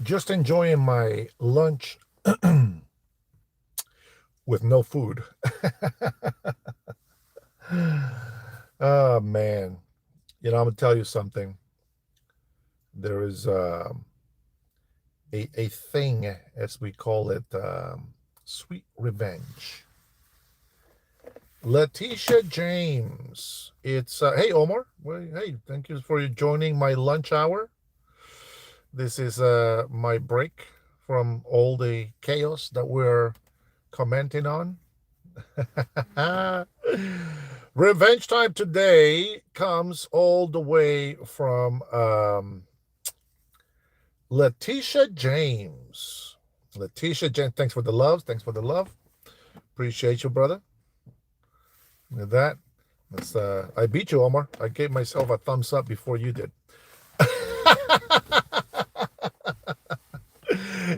Just enjoying my lunch with no food. Oh man, I'm gonna tell you something. There is a thing, as we call it, sweet revenge. Letitia James. It's hey Omar. Well, hey, thank you for joining my lunch hour. This is my break from all the chaos that we're commenting on. Revenge time today comes all the way from Letitia James. Letitia James, thanks for the love. Thanks for the love. Appreciate you, brother. With that, I beat you, Omar. I gave myself a thumbs up before you did.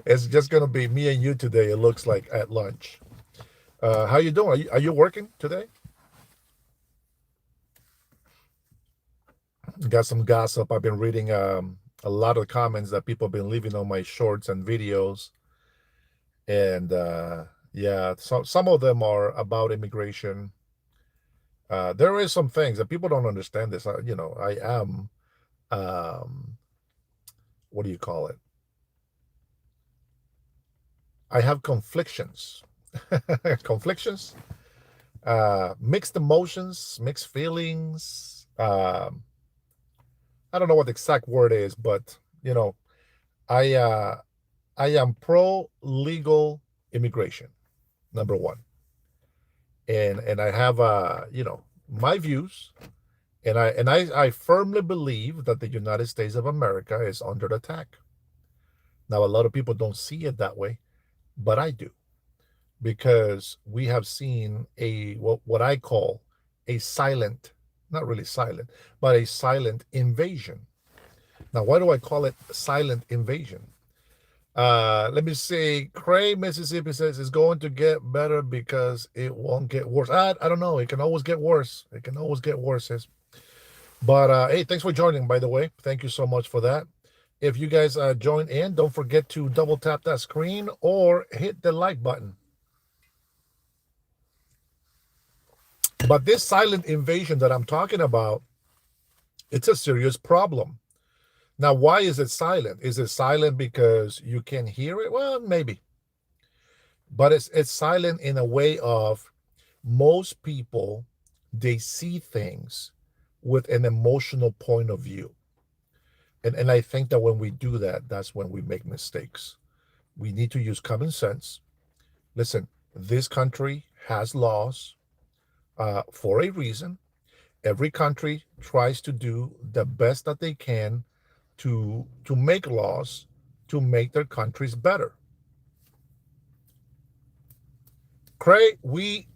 It's just gonna be me and you today. It looks like at lunch. How you doing? Are you working today? Got some gossip. I've been reading a lot of comments that people have been leaving on my shorts and videos, and yeah, so some of them are about immigration. There is some things that people don't understand. This, I am, um, what do you call it? I have conflictions, conflictions, mixed emotions, mixed feelings. I don't know what the exact word is, but I uh, I am pro legal immigration, number one, and I have my views, and I firmly believe that the United States of America is under attack. Now, a lot of people don't see it that way, but I do, because we have seen a what I call a silent, not really silent, but a silent invasion. Now, why do I call it silent invasion? Let me see. Cray, Mississippi says it's going to get better because it won't get worse. I don't know. It can always get worse. It can always get worse. But hey, thanks for joining, by the way. Thank you so much for that. If you guys join in, don't forget to double tap that screen or hit the like button. But this silent invasion that I'm talking about, it's a serious problem. Now, why is it silent? Is it silent because you can hear it? Well, maybe. But it's silent in a way of most people, they see things with an emotional point of view. And I think that when we do that, that's when we make mistakes. We need to use common sense. Listen, this country has laws for a reason. Every country tries to do the best that they can to make laws to make their countries better. Craig, we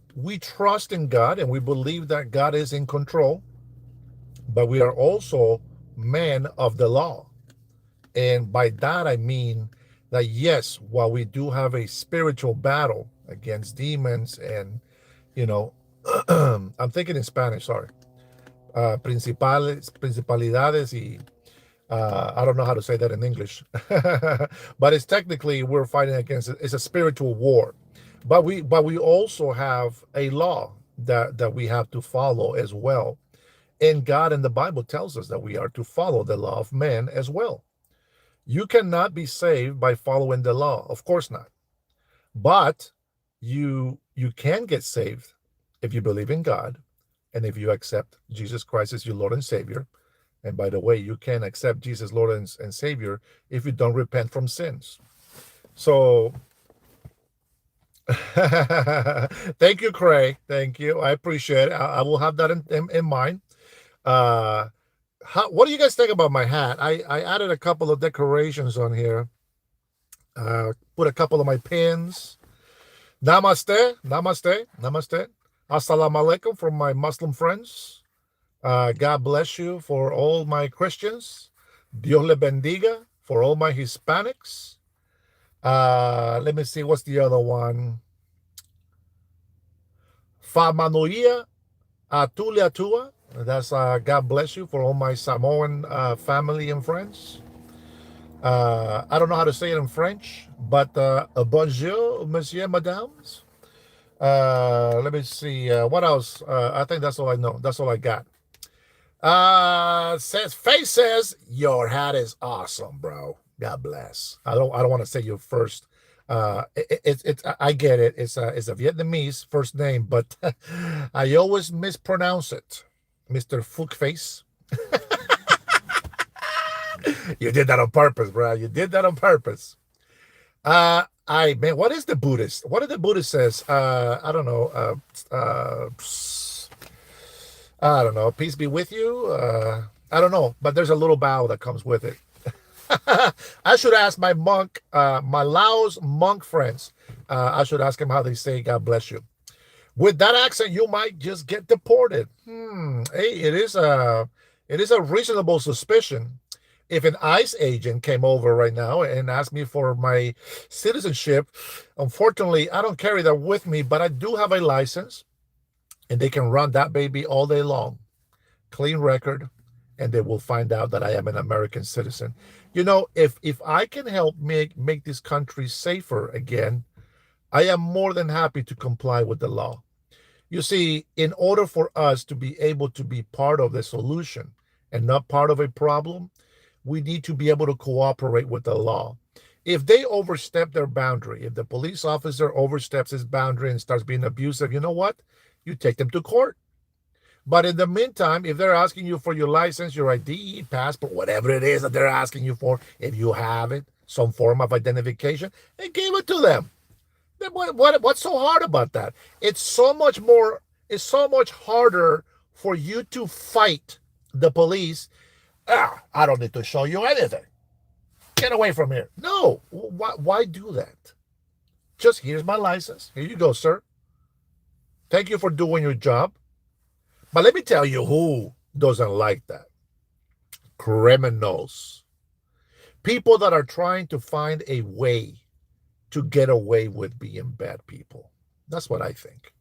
trust in God and we believe that God is in control, but we are also men of the law. And by that I mean that yes, while we do have a spiritual battle against demons and you know, I'm thinking in Spanish, sorry, principalidades y I don't know how to say that in English, but it's technically we're fighting against it. It's a spiritual war, but we also have a law that we have to follow as well. And God in the Bible tells us that we are to follow the law of man as well. You cannot be saved by following the law, of course not. But you can get saved if you believe in God and if you accept Jesus Christ as your Lord and Savior. And by the way, you can accept Jesus Lord and Savior if you don't repent from sins. So thank you, Craig. Thank you. I appreciate it. I will have that in mind. Uh, what do you guys think about my hat? I added a couple of decorations on here. Put a couple of my pins. Namaste, namaste, namaste. Assalamu alaikum from my Muslim friends. God bless you for all my Christians. Dios le bendiga for all my Hispanics. Let me see, what's the other one? Famanuia Atulia Tua. That's God bless you for all my Samoan family and friends. I don't know how to say it in French, but bonjour, monsieur, madames. Let me see. What else? I think that's all I know. That's all I got. Says Face says your hat is awesome, bro. God bless. I don't want to say your first. It's I get it. It's a Vietnamese first name, but I always mispronounce it, Mister Fook Face. You did that on purpose, bro. You did that on purpose. I man, what is the Buddhist? What did the Buddhist says? I don't know. I don't know. Peace be with you. I don't know, but there's a little bow that comes with it. I should ask my monk, my Laos monk friends. I should ask him how they say "God bless you." With that accent, you might just get deported. Hey, it is a reasonable suspicion. If an ICE agent came over right now and asked me for my citizenship, unfortunately, I don't carry that with me, but I do have a license, and they can run that baby all day long. Clean record, and they will find out that I am an American citizen. You know, if I can help make this country safer again, I am more than happy to comply with the law. You see, in order for us to be able to be part of the solution and not part of a problem, we need to be able to cooperate with the law. If they overstep their boundary, if the police officer oversteps his boundary and starts being abusive, you know what? You take them to court. But in the meantime, if they're asking you for your license, your ID, passport, whatever it is that they're asking you for, if you have it, some form of identification, and give it to them. What's so hard about that? It's so much more, it's so much harder for you to fight the police. I don't need to show you anything. Get away from here. No, why do that? Just here's my license. Here you go, sir. Thank you for doing your job. But let me tell you who doesn't like that. Criminals. People that are trying to find a way to get away with being bad people. That's what I think.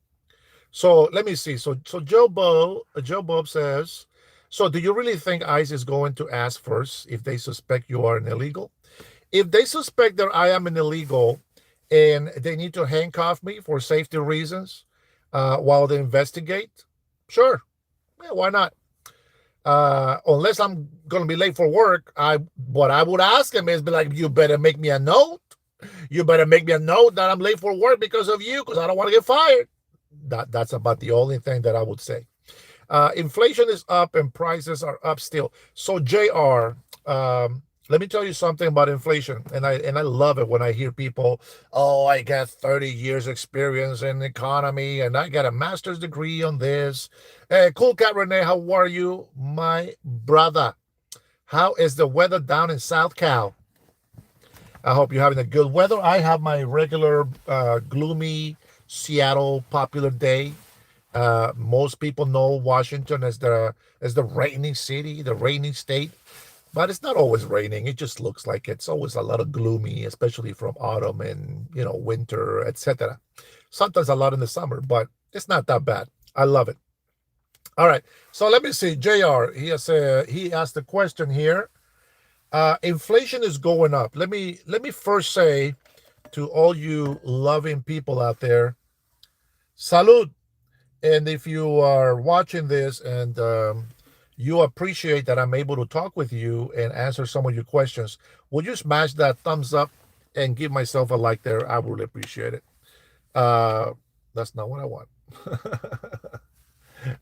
So let me see. So Joe Bob says, so do you really think ICE is going to ask first if they suspect you are an illegal? If they suspect that I am an illegal and they need to handcuff me for safety reasons while they investigate, sure. Yeah, why not? Unless I'm gonna be late for work, I what I would ask him is be like, you better make me a note. You better make me a note that I'm late for work because of you, because I don't want to get fired. That's about the only thing that I would say. Inflation is up and prices are up still. So JR, let me tell you something about inflation, and I love it when I hear people, oh, I got 30 years experience in economy, and I got a master's degree on this. Hey, cool cat Renee, how are you, my brother? How is the weather down in South Cal? I hope you're having a good weather. I have my regular gloomy Seattle popular day. Most people know Washington as the raining city, the raining state, but it's not always raining. It just looks like it's always a lot of gloomy, especially from autumn and winter, etc. Sometimes a lot in the summer, but it's not that bad. I love it. All right, so let me see. Jr. He asked a question here. Inflation is going up. Let me first say to all you loving people out there, salud. And if you are watching this and you appreciate that I'm able to talk with you and answer some of your questions, would you smash that thumbs up and give myself a like there? I would really appreciate it. Uh, that's not what I want.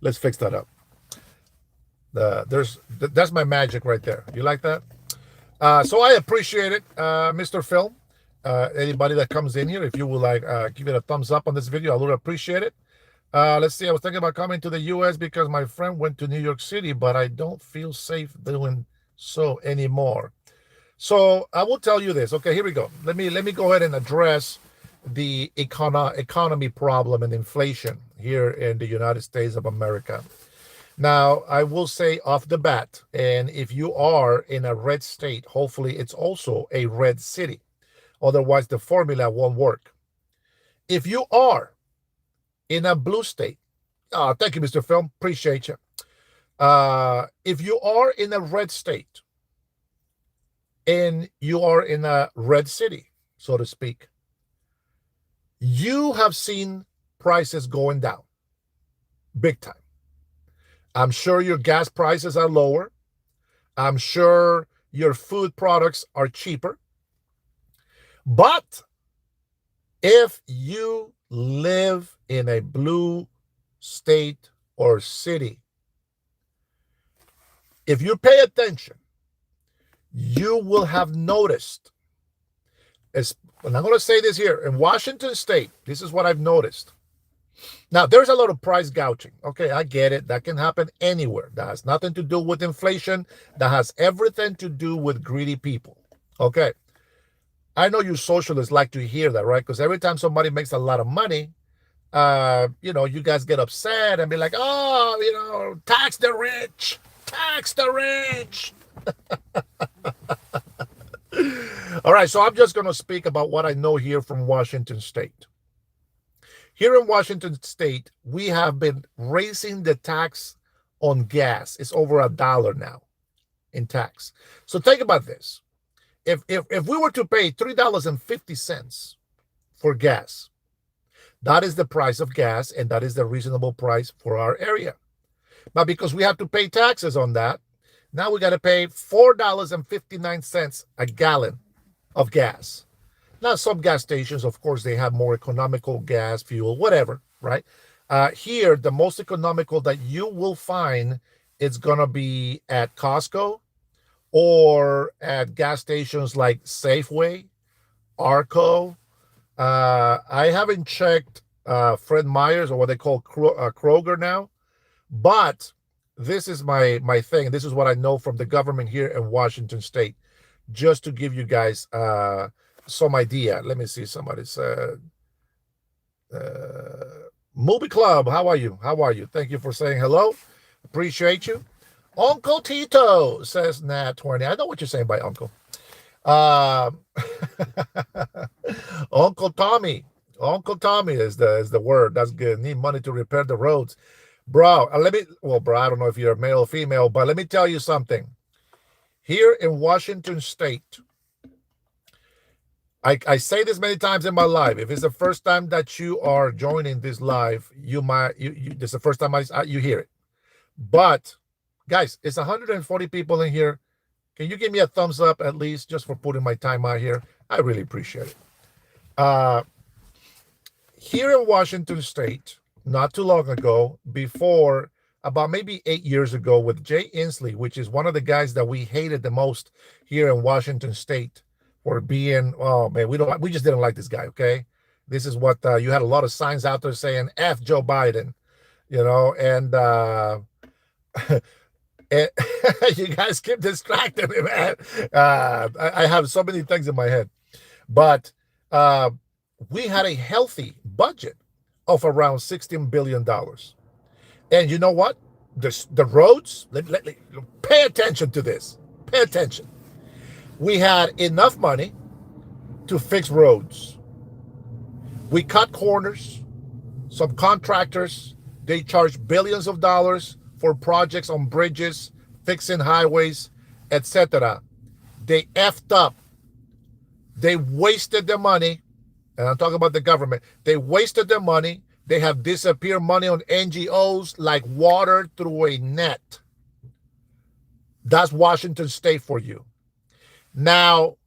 Let's fix that up. That's my magic right there. You like that? So I appreciate it, Mr. Film. Anybody that comes in here, if you would like give it a thumbs up on this video, I would appreciate it. Let's see. I was thinking about coming to the U.S. because my friend went to New York City, but I don't feel safe doing so anymore. So I will tell you this. Okay, here we go. Let me go ahead and address the economy problem and inflation here in the United States of America. Now, I will say off the bat, and if you are in a red state, hopefully it's also a red city. Otherwise, the formula won't work. If you are in a blue state, thank you, Mr. Film. Appreciate you. If you are in a red state, and you are in a red city, so to speak, you have seen prices going down big time. I'm sure your gas prices are lower. I'm sure your food products are cheaper. But if you live in a blue state or city, if you pay attention, you will have noticed, and I'm going to say this here in Washington State, this is what I've noticed. Now, there's a lot of price gouging. Okay, I get it. That can happen anywhere. That has nothing to do with inflation. That has everything to do with greedy people. Okay. I know you socialists like to hear that, right? Because every time somebody makes a lot of money, you guys get upset and be like, oh, tax the rich, tax the rich. All right, so I'm just going to speak about what I know here from Washington State. Here in Washington State, we have been raising the tax on gas. It's over $1 now in tax. So think about this. If we were to pay $3.50 for gas, that is the price of gas, and that is the reasonable price for our area. But because we have to pay taxes on that, now we got to pay $4.59 a gallon of gas. Now, some gas stations, of course, they have more economical gas, fuel, whatever, right? Here, the most economical that you will find, it's going to be at Costco or at gas stations like Safeway, Arco. I haven't checked Fred Meyer's, or what they call Kroger now, but this is my thing. This is what I know from the government here in Washington State, just to give you guys some idea. Let me see. Somebody said, Movie Club, how are you? How are you? Thank you for saying hello. Appreciate you. Uncle Tito says, nah, 20. I know what you're saying by uncle. Uncle Tommy. Uncle Tommy is the word. That's good. Need money to repair the roads. Bro, bro, I don't know if you're male or female, but let me tell you something. Here in Washington State, I say this many times in my life. If it's the first time that you are joining this live, this is the first time you hear it. But guys, it's 140 people in here. Can you give me a thumbs up at least just for putting my time out here? I really appreciate it. Here in Washington State, not too long ago, about maybe 8 years ago, with Jay Inslee, which is one of the guys that we hated the most here in Washington State for being, oh man, we just didn't like this guy, okay? This is what, you had a lot of signs out there saying, F Joe Biden, and you guys keep distracting me, man. I have so many things in my head. But we had a healthy budget of around $16 billion. And you know what? The roads, pay attention to this. Pay attention. We had enough money to fix roads. We cut corners. Some contractors, they charge billions of dollars for projects on bridges, fixing highways, etc. They effed up. They wasted their money. And I'm talking about the government. They wasted their money. They have disappeared money on NGOs like water through a net. That's Washington State for you. Now,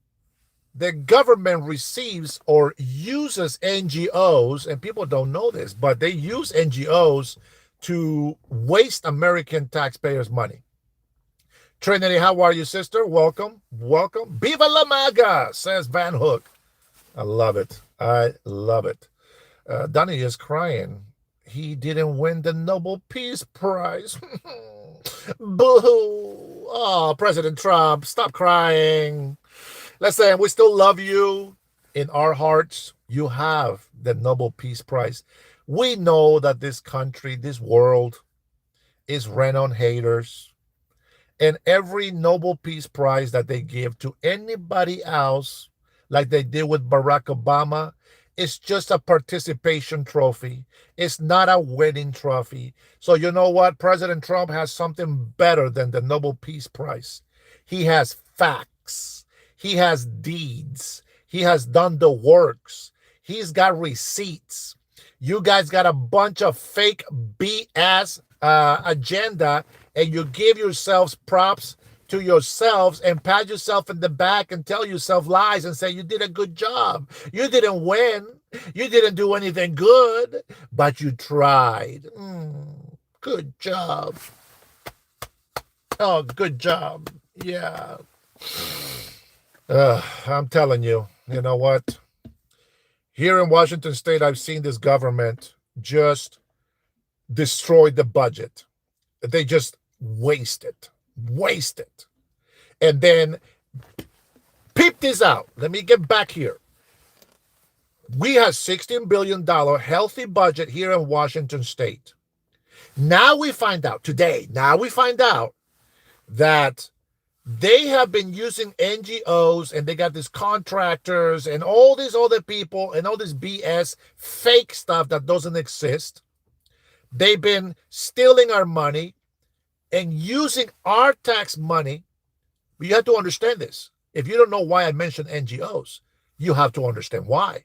the government receives or uses NGOs, and people don't know this, but they use NGOs to waste American taxpayers' money. Trinity, how are you, sister? Welcome. Welcome. Viva la Maga, says Van Hook. I love it. I love it. Donnie is crying. He didn't win the Nobel Peace Prize. Boo-hoo. Oh, President Trump, stop crying. Listen, we still love you. In our hearts, you have the Nobel Peace Prize. We know that this country, this world, is ran on haters. And every Nobel Peace Prize that they give to anybody else, like they did with Barack Obama, it's just a participation trophy. It's not a winning trophy. So you know what? President Trump has something better than the Nobel Peace Prize. He has facts. He has deeds. He has done the works. He's got receipts. You guys got a bunch of fake BS agenda, and you give yourselves props to yourselves and pat yourself in the back and tell yourself lies and say you did a good job. You didn't win. You didn't do anything good, but you tried. Good job. Oh, good job. Yeah. I'm telling you, you know what? Here in Washington State, I've seen this government just destroy the budget. They just waste it. And then peep this out. Let me get back here. We have $16 billion healthy budget here in Washington State. Now we find out that they have been using NGOs, and they got these contractors and all these other people and all this BS fake stuff that doesn't exist. They've been stealing our money and using our tax money. But you have to understand this. If you don't know why I mentioned NGOs, you have to understand why.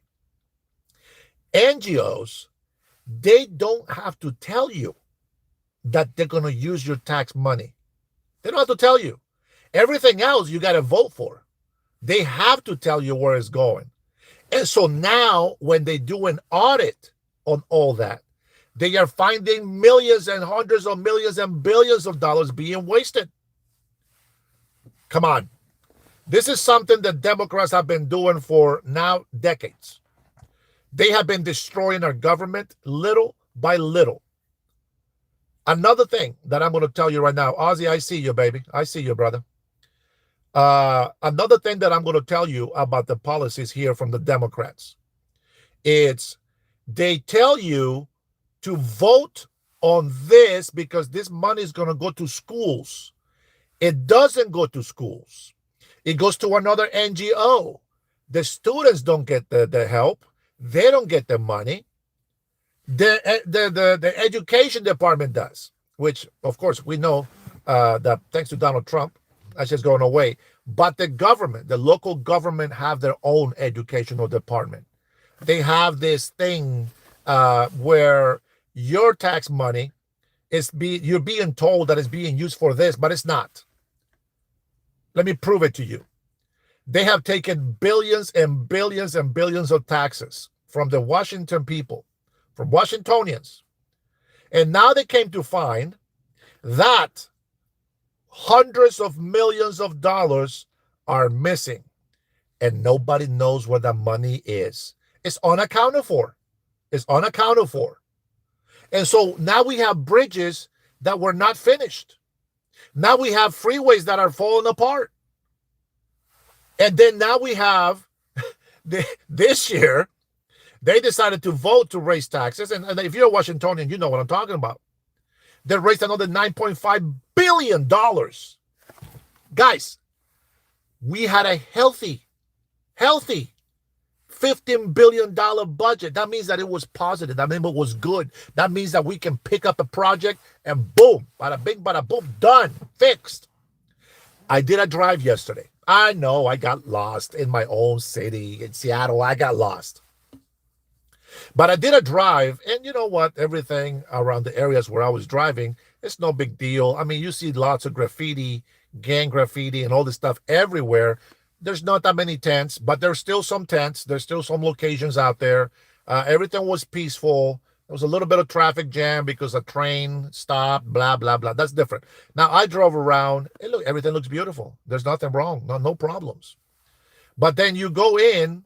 NGOs, they don't have to tell you that they're going to use your tax money. They don't have to tell you. Everything else you got to vote for. They have to tell you where it's going. And so now when they do an audit on all that, they are finding millions and hundreds of millions and billions of dollars being wasted. Come on. This is something that Democrats have been doing for now decades. They have been destroying our government little by little. Another thing that I'm going to tell you right now, Ozzy, I see you, baby. I see you, brother. Another thing that I'm going to tell you about the policies here from the Democrats, it's they tell you to vote on this because this money is going to go to schools. It doesn't go to schools. It goes to another NGO. The students don't get the help. They don't get the money. The education department does, which, of course, we know that thanks to Donald Trump, that's just going away. But the government, the local government, have their own educational department. They have this thing where your tax money you're being told that it's being used for this, but it's not. Let me prove it to you. They have taken billions and billions and billions of taxes from the Washington people, from Washingtonians. And now they came to find that hundreds of millions of dollars are missing, and nobody knows where the money is. It's unaccounted for. It's unaccounted for. And so now we have bridges that were not finished. Now we have freeways that are falling apart. And then now we have, this year, they decided to vote to raise taxes. And if you're a Washingtonian, you know what I'm talking about. They raised another $9.5 billion. Guys, we had a healthy $15 billion budget. That means that it was positive. That means it was good. That means that we can pick up a project and boom, bada bing, bada boom, done, fixed. I did a drive yesterday. I know I got lost in my own city in Seattle. I got lost. But I did a drive, and you know what? Everything around the areas where I was driving, it's no big deal. I mean, you see lots of graffiti, gang graffiti, and all this stuff everywhere. There's not that many tents, but there's still some tents. There's still some locations out there. Everything was peaceful. There was a little bit of traffic jam because a train stopped, blah, blah, blah. That's different. Now, I drove around, and look, everything looks beautiful. There's nothing wrong. No problems. But then you go in,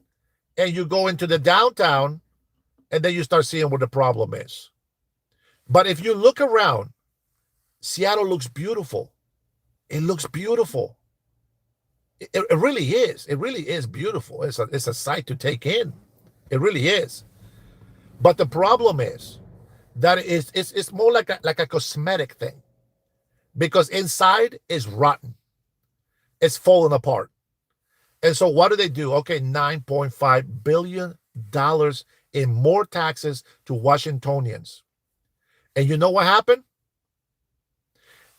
and you go into the downtown, and then you start seeing what the problem is. But if you look around, Seattle looks beautiful. It looks beautiful. It really is. It really is beautiful. It's a sight to take in. It really is. But the problem is that it's more like a cosmetic thing, because inside is rotten. It's falling apart. And so what do? Okay, $9.5 billion in more taxes to Washingtonians. And you know what happened?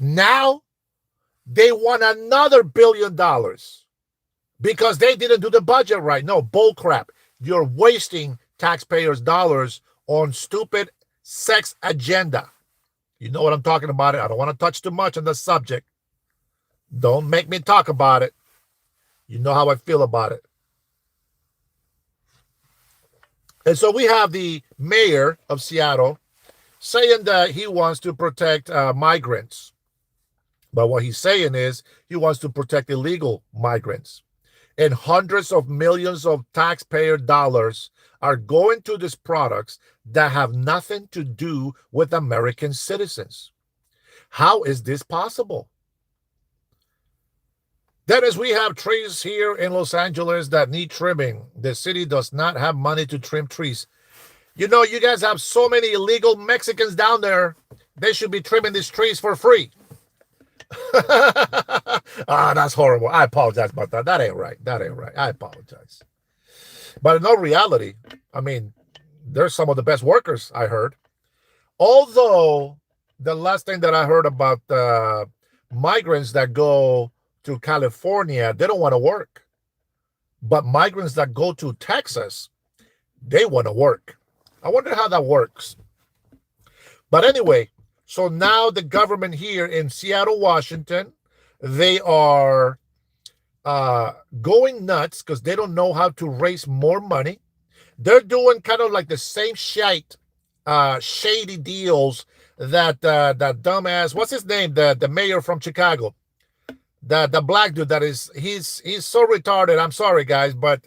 Now they want another $1 billion because they didn't do the budget right. No, bull crap. You're wasting taxpayers' dollars on stupid sex agenda. You know what I'm talking about. I don't want to touch too much on the subject. Don't make me talk about it. You know how I feel about it. And so we have the mayor of Seattle saying that he wants to protect migrants. But what he's saying is he wants to protect illegal migrants. And hundreds of millions of taxpayer dollars are going to these products that have nothing to do with American citizens. How is this possible? That is, we have trees here in Los Angeles that need trimming. The city does not have money to trim trees. You know, you guys have so many illegal Mexicans down there. They should be trimming these trees for free. That's horrible. I apologize about that. That ain't right. That ain't right. I apologize. But in all reality, I mean, they're some of the best workers, I heard. Although the last thing that I heard about migrants that go to California, they don't want to work. But migrants that go to Texas, they want to work. I wonder how that works. But anyway, so now the government here in Seattle, Washington, they are going nuts because they don't know how to raise more money. They're doing kind of like the same shady deals that that dumbass, what's his name, the mayor from Chicago, the black dude that is, he's so retarded. I'm sorry, guys, but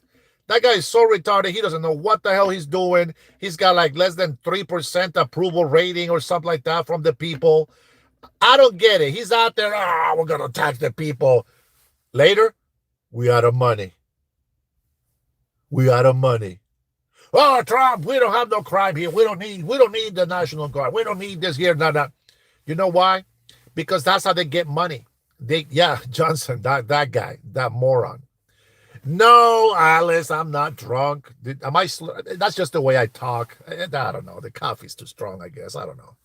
that guy is so retarded. He doesn't know what the hell he's doing. He's got like less than 3% approval rating or something like that from the people. I don't get it. He's out there, we're going to tax the people. Later, we out of money. We out of money. Oh, Trump, we don't have no crime here. We don't need the National Guard. We don't need this here. No. You know why? Because that's how they get money. Johnson, that guy, that moron. No, Alice, I'm not drunk. That's just the way I talk. I don't know. The coffee's too strong, I guess. I don't know.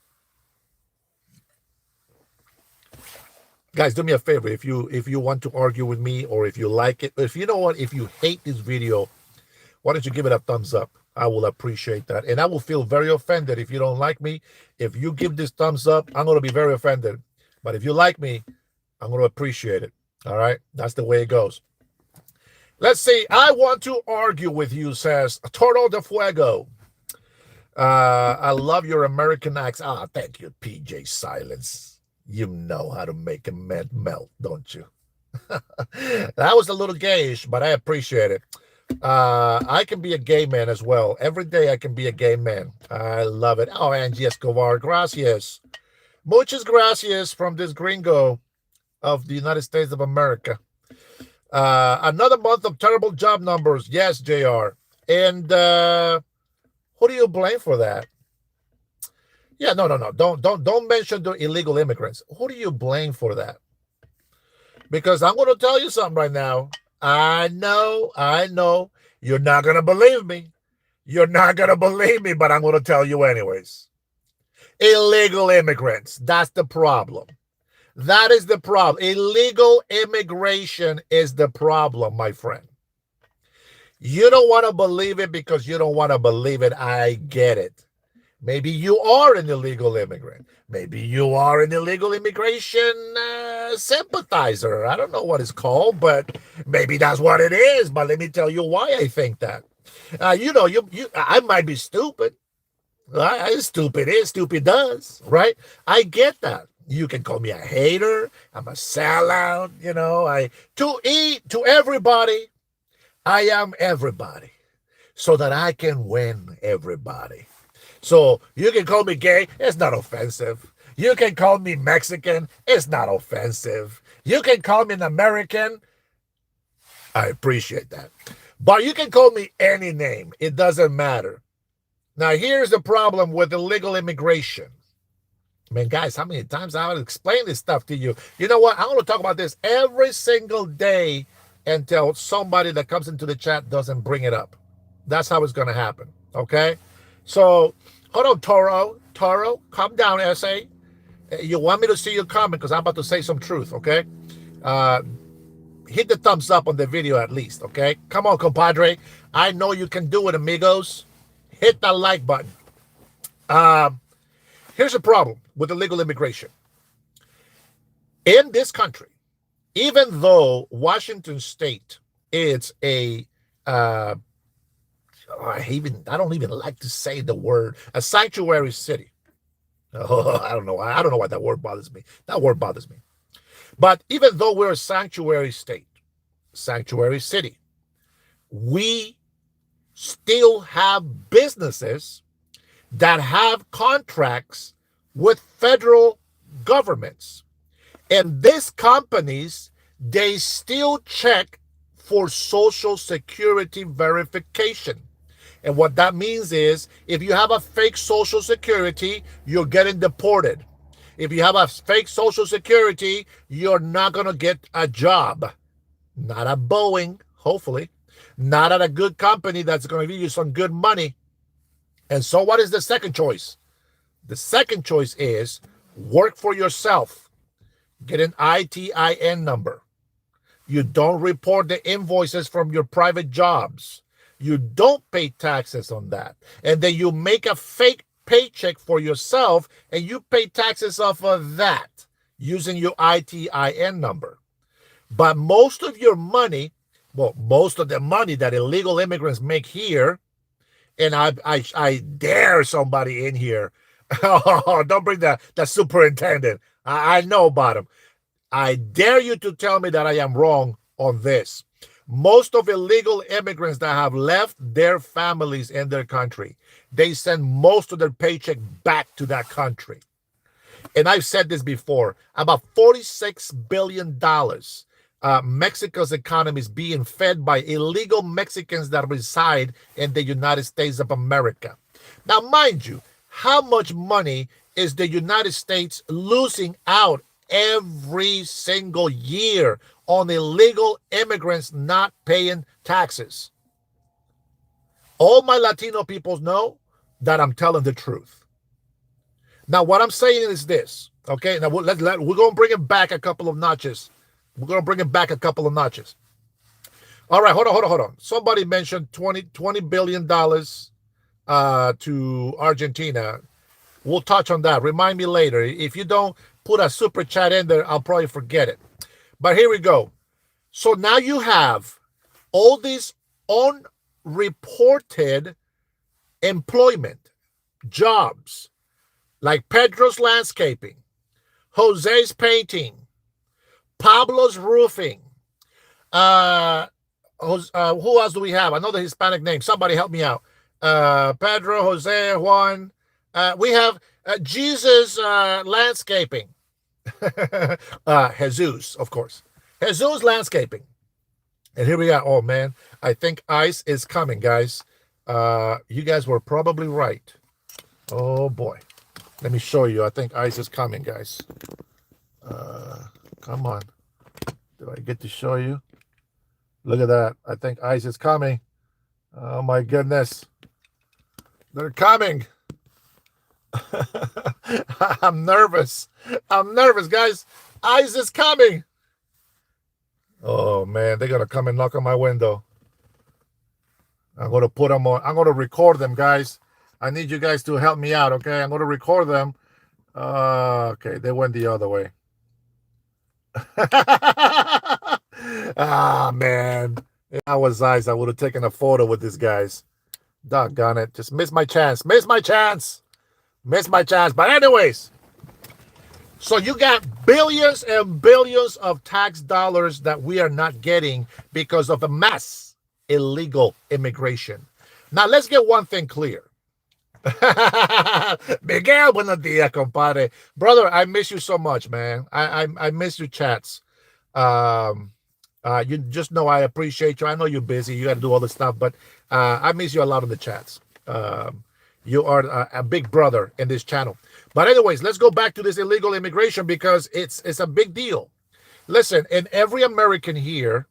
Guys, do me a favor. If you want to argue with me, or if you like it, if you know what, if you hate this video, why don't you give it a thumbs up? I will appreciate that. And I will feel very offended if you don't like me. If you give this thumbs up, I'm going to be very offended. But if you like me, I'm going to appreciate it. All right? That's the way it goes. Let's see. I want to argue with you, says Toro de Fuego. I love your American accent. Thank you, PJ Silence. You know how to make a man melt, don't you? That was a little gayish, but I appreciate it. I can be a gay man as well. Every day I can be a gay man. I love it. Oh, Angie Escobar, gracias. Muchas gracias from this gringo of the United States of America. Another month of terrible job numbers. Yes, JR. And who do you blame for that? Yeah, no. Don't mention the illegal immigrants. Who do you blame for that? Because I'm going to tell you something right now. I know. You're not going to believe me. You're not going to believe me, but I'm going to tell you anyways. Illegal immigrants. That's the problem. That is the problem. Illegal immigration is the problem, my friend. You don't want to believe it because you don't want to believe it. I get it. Maybe you are an illegal immigrant. Maybe you are an illegal immigration sympathizer. I don't know what it's called, but maybe that's what it is. But let me tell you why I think that. I might be stupid. Stupid is, stupid does, right? I get that. You can call me a hater. I'm a sellout. To everybody, I am everybody, so that I can win everybody. So you can call me gay. It's not offensive. You can call me Mexican. It's not offensive. You can call me an American. I appreciate that. But you can call me any name. It doesn't matter. Now, here's the problem with illegal immigration. Man, guys, how many times I would explain this stuff to you? You know what? I want to talk about this every single day until somebody that comes into the chat doesn't bring it up. That's how it's going to happen. Okay? So, hold on, Toro, calm down, SA. You want me to see your comment because I'm about to say some truth, okay? hit the thumbs up on the video at least, okay? Come on, compadre. I know you can do it, amigos. Hit that like button. Here's a problem with illegal immigration. In this country, even though Washington State is I don't even like to say the word, a sanctuary city. Oh, I don't know. I don't know why that word bothers me. That word bothers me. But even though we're a sanctuary state, sanctuary city, we still have businesses that have contracts with federal governments. And these companies, they still check for Social Security verification. And what that means is if you have a fake Social Security, you're getting deported. If you have a fake Social Security, you're not going to get a job. Not at Boeing, hopefully. Not at a good company that's going to give you some good money. And so what is the second choice? The second choice is work for yourself. Get an ITIN number. You don't report the invoices from your private jobs. You don't pay taxes on that. And then you make a fake paycheck for yourself and you pay taxes off of that using your ITIN number. But most of your money, well, most of the money that illegal immigrants make here, and I dare somebody in here, oh, don't bring the superintendent. I know about him. I dare you to tell me that I am wrong on this. Most of illegal immigrants that have left their families in their country, they send most of their paycheck back to that country. And I've said this before, about $46 billion. Mexico's economy is being fed by illegal Mexicans that reside in the United States of America. Now, mind you, how much money is the United States losing out every single year on illegal immigrants not paying taxes? All my Latino peoples know that I'm telling the truth. Now, what I'm saying is this, okay? Now, we're going to bring it back a couple of notches. We're going to bring it back a couple of notches. All right, hold on. Somebody mentioned $20 billion to Argentina. We'll touch on that. Remind me later. If you don't put a super chat in there, I'll probably forget it. But here we go. So now you have all these unreported employment jobs like Pedro's landscaping, Jose's painting, Pablo's roofing. Who else do we have? Another Hispanic name. Somebody help me out. Pedro, Jose, Juan. We have Jesus landscaping. Jesus, of course. Jesus landscaping. And here we are. Oh, man. I think ICE is coming, guys. You guys were probably right. Oh, boy. Let me show you. I think ICE is coming, guys. Come on. Do I get to show you? Look at that. I think ICE is coming. Oh, my goodness. They're coming. I'm nervous. Guys. ICE is coming. Oh, man. They're going to come and knock on my window. I'm going to put them on. I'm going to record them, guys. I need you guys to help me out, okay? I'm going to record them. Okay, they went the other way. Ah, man. If I was ICE, I would have taken a photo with these guys. Doggone it. Just missed my chance. Missed my chance. But anyways, so you got billions and billions of tax dollars that we are not getting because of a mass illegal immigration. Now, let's get one thing clear. Miguel, buenos dias, compadre. Brother, I miss you so much, man. I miss your chats. You just know I appreciate you. I know you're busy. You got to do all this stuff, but I miss you a lot in the chats. You are a big brother in this channel. But anyways, let's go back to this illegal immigration because it's a big deal. Listen, and every American here,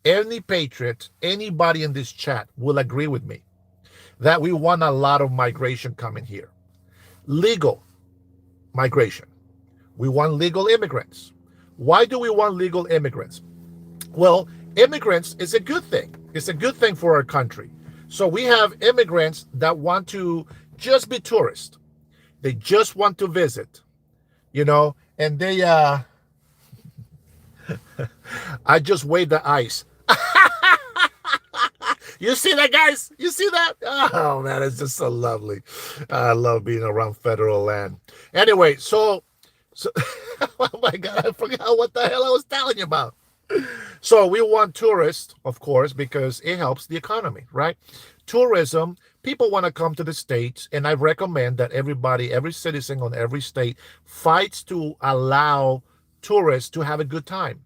any patriot, anybody in this chat will agree with me that we want a lot of migration coming here. Legal migration. We want legal immigrants. Why do we want legal immigrants? Well, immigrants is a good thing. It's a good thing for our country. So we have immigrants that want to just be tourists. They just want to visit, and I just waved the ice. You see that, guys? You see that? Oh man, it's just so lovely. I love being around federal land. Anyway, so oh my god, I forgot what the hell I was telling you about. So we want tourists, of course, because it helps the economy, right? Tourism, people want to come to the States, and I recommend that everybody, every citizen on every state fights to allow tourists to have a good time.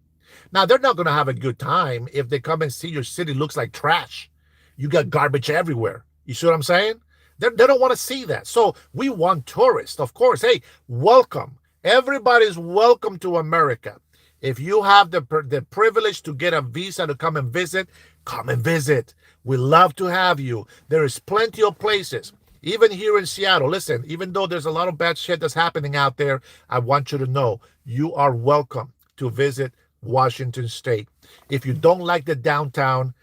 Now, they're not going to have a good time if they come and see your city looks like trash. You got garbage everywhere. You see what I'm saying? They don't want to see that. So we want tourists, of course. Hey, welcome. Everybody's welcome to America. If you have the privilege to get a visa to come and visit, come and visit. We love to have you. There is plenty of places. Even here in Seattle, listen, even though there's a lot of bad shit that's happening out there, I want you to know you are welcome to visit Washington State. If you don't like the downtown,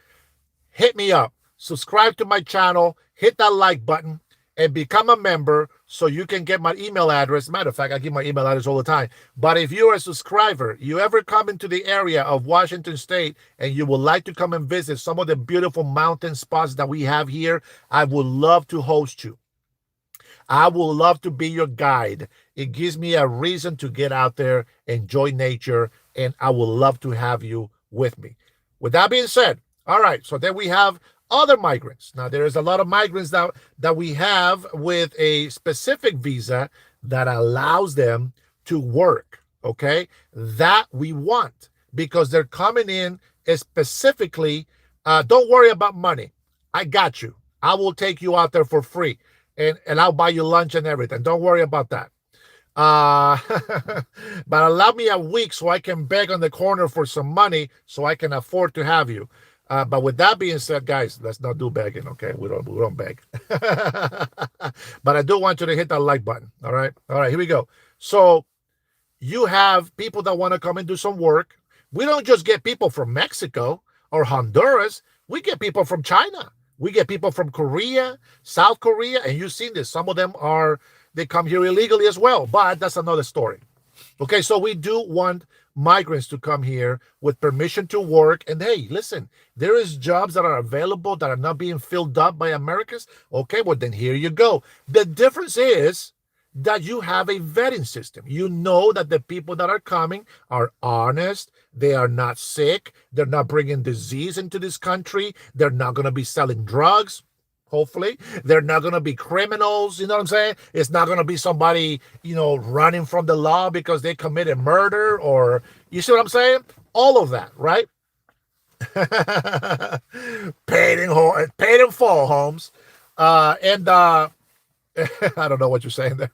hit me up. Subscribe to my channel, hit that like button, and become a member so you can get my email address. Matter of fact, I give my email address all the time. But if you're a subscriber, you ever come into the area of Washington State and you would like to come and visit some of the beautiful mountain spots that we have here, I would love to host you. I would love to be your guide. It gives me a reason to get out there, enjoy nature, and I would love to have you with me. With that being said, all right, so then we have other migrants. Now, there is a lot of migrants that we have with a specific visa that allows them to work, okay? That we want because they're coming in specifically. Don't worry about money. I got you. I will take you out there for free, and I'll buy you lunch and everything. Don't worry about that. Uh, but allow me a week so I can beg on the corner for some money so I can afford to have you. But with that being said, guys, let's not do begging, okay? We don't beg. But I do want you to hit that like button. All right, here we go. So you have people that want to come and do some work. We don't just get people from Mexico or Honduras. We get people from China. We get people from Korea, South Korea, and you've seen this. Some of them they come here illegally as well, but that's another story. Okay, so we do want migrants to come here with permission to work. And hey, listen, there is jobs that are available that are not being filled up by Americans. Okay, well, then here you go. The difference is that you have a vetting system. You know that the people that are coming are honest. They are not sick. They're not bringing disease into this country. They're not going to be selling drugs. Hopefully, they're not going to be criminals. You know what I'm saying? It's not going to be somebody, running from the law because they committed murder or, you see what I'm saying? All of that, right? Paid in full, Holmes. And I don't know what you're saying there.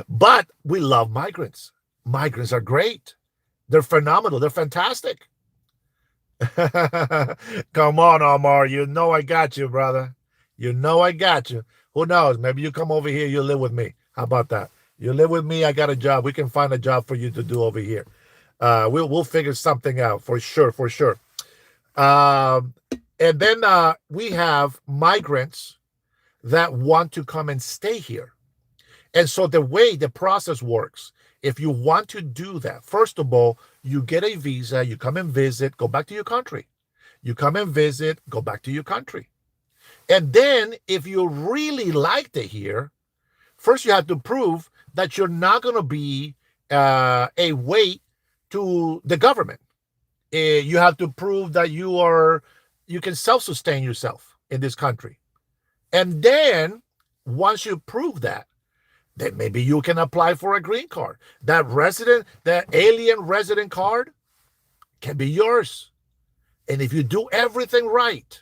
But we love migrants. Migrants are great. They're phenomenal. They're fantastic. Come on, Omar. You know I got you, brother. You know I got you. Who knows? Maybe you come over here, you live with me. How about that? You live with me, I got a job. We can find a job for you to do over here. We'll figure something out for sure, for sure. And then we have migrants that want to come and stay here. And so the way the process works, if you want to do that, first of all, you get a visa, you come and visit, go back to your country. You come and visit, go back to your country. And then if you really liked it here, first you have to prove that you're not going to be a weight to the government. You have to prove that you can self-sustain yourself in this country. And then once you prove that, then maybe you can apply for a green card. That alien resident card can be yours. And if you do everything right,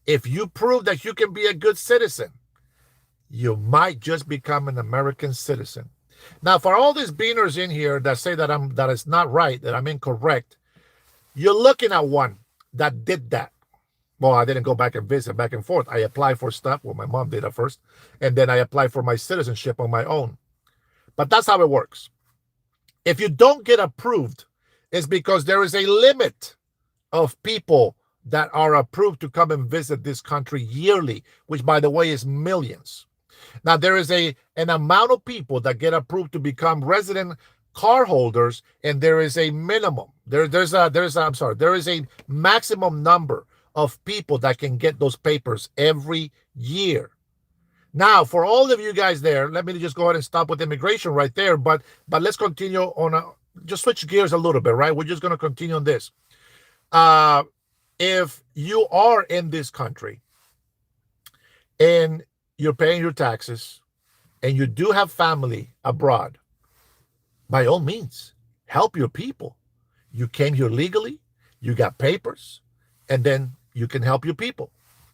if you prove that you can be a good citizen, you might just become an American citizen. Now, for all these beaners in here that say that it's not right, that I'm incorrect, you're looking at one that did that. Well, I didn't go back and visit back and forth. I applied for stuff. Well, my mom did at first. And then I applied for my citizenship on my own. But that's how it works. If you don't get approved is because there is a limit of people that are approved to come and visit this country yearly, which, by the way, is millions. Now, there is an amount of people that get approved to become resident car holders, and there is a minimum. There is a maximum number of people that can get those papers every year. Now, for all of you guys there, let me just go ahead and stop with immigration right there. But let's continue just switch gears a little bit, right? We're just going to continue on this. If you are in this country and you're paying your taxes and you do have family abroad, by all means, help your people. You came here legally, you got papers, and then you can help your people.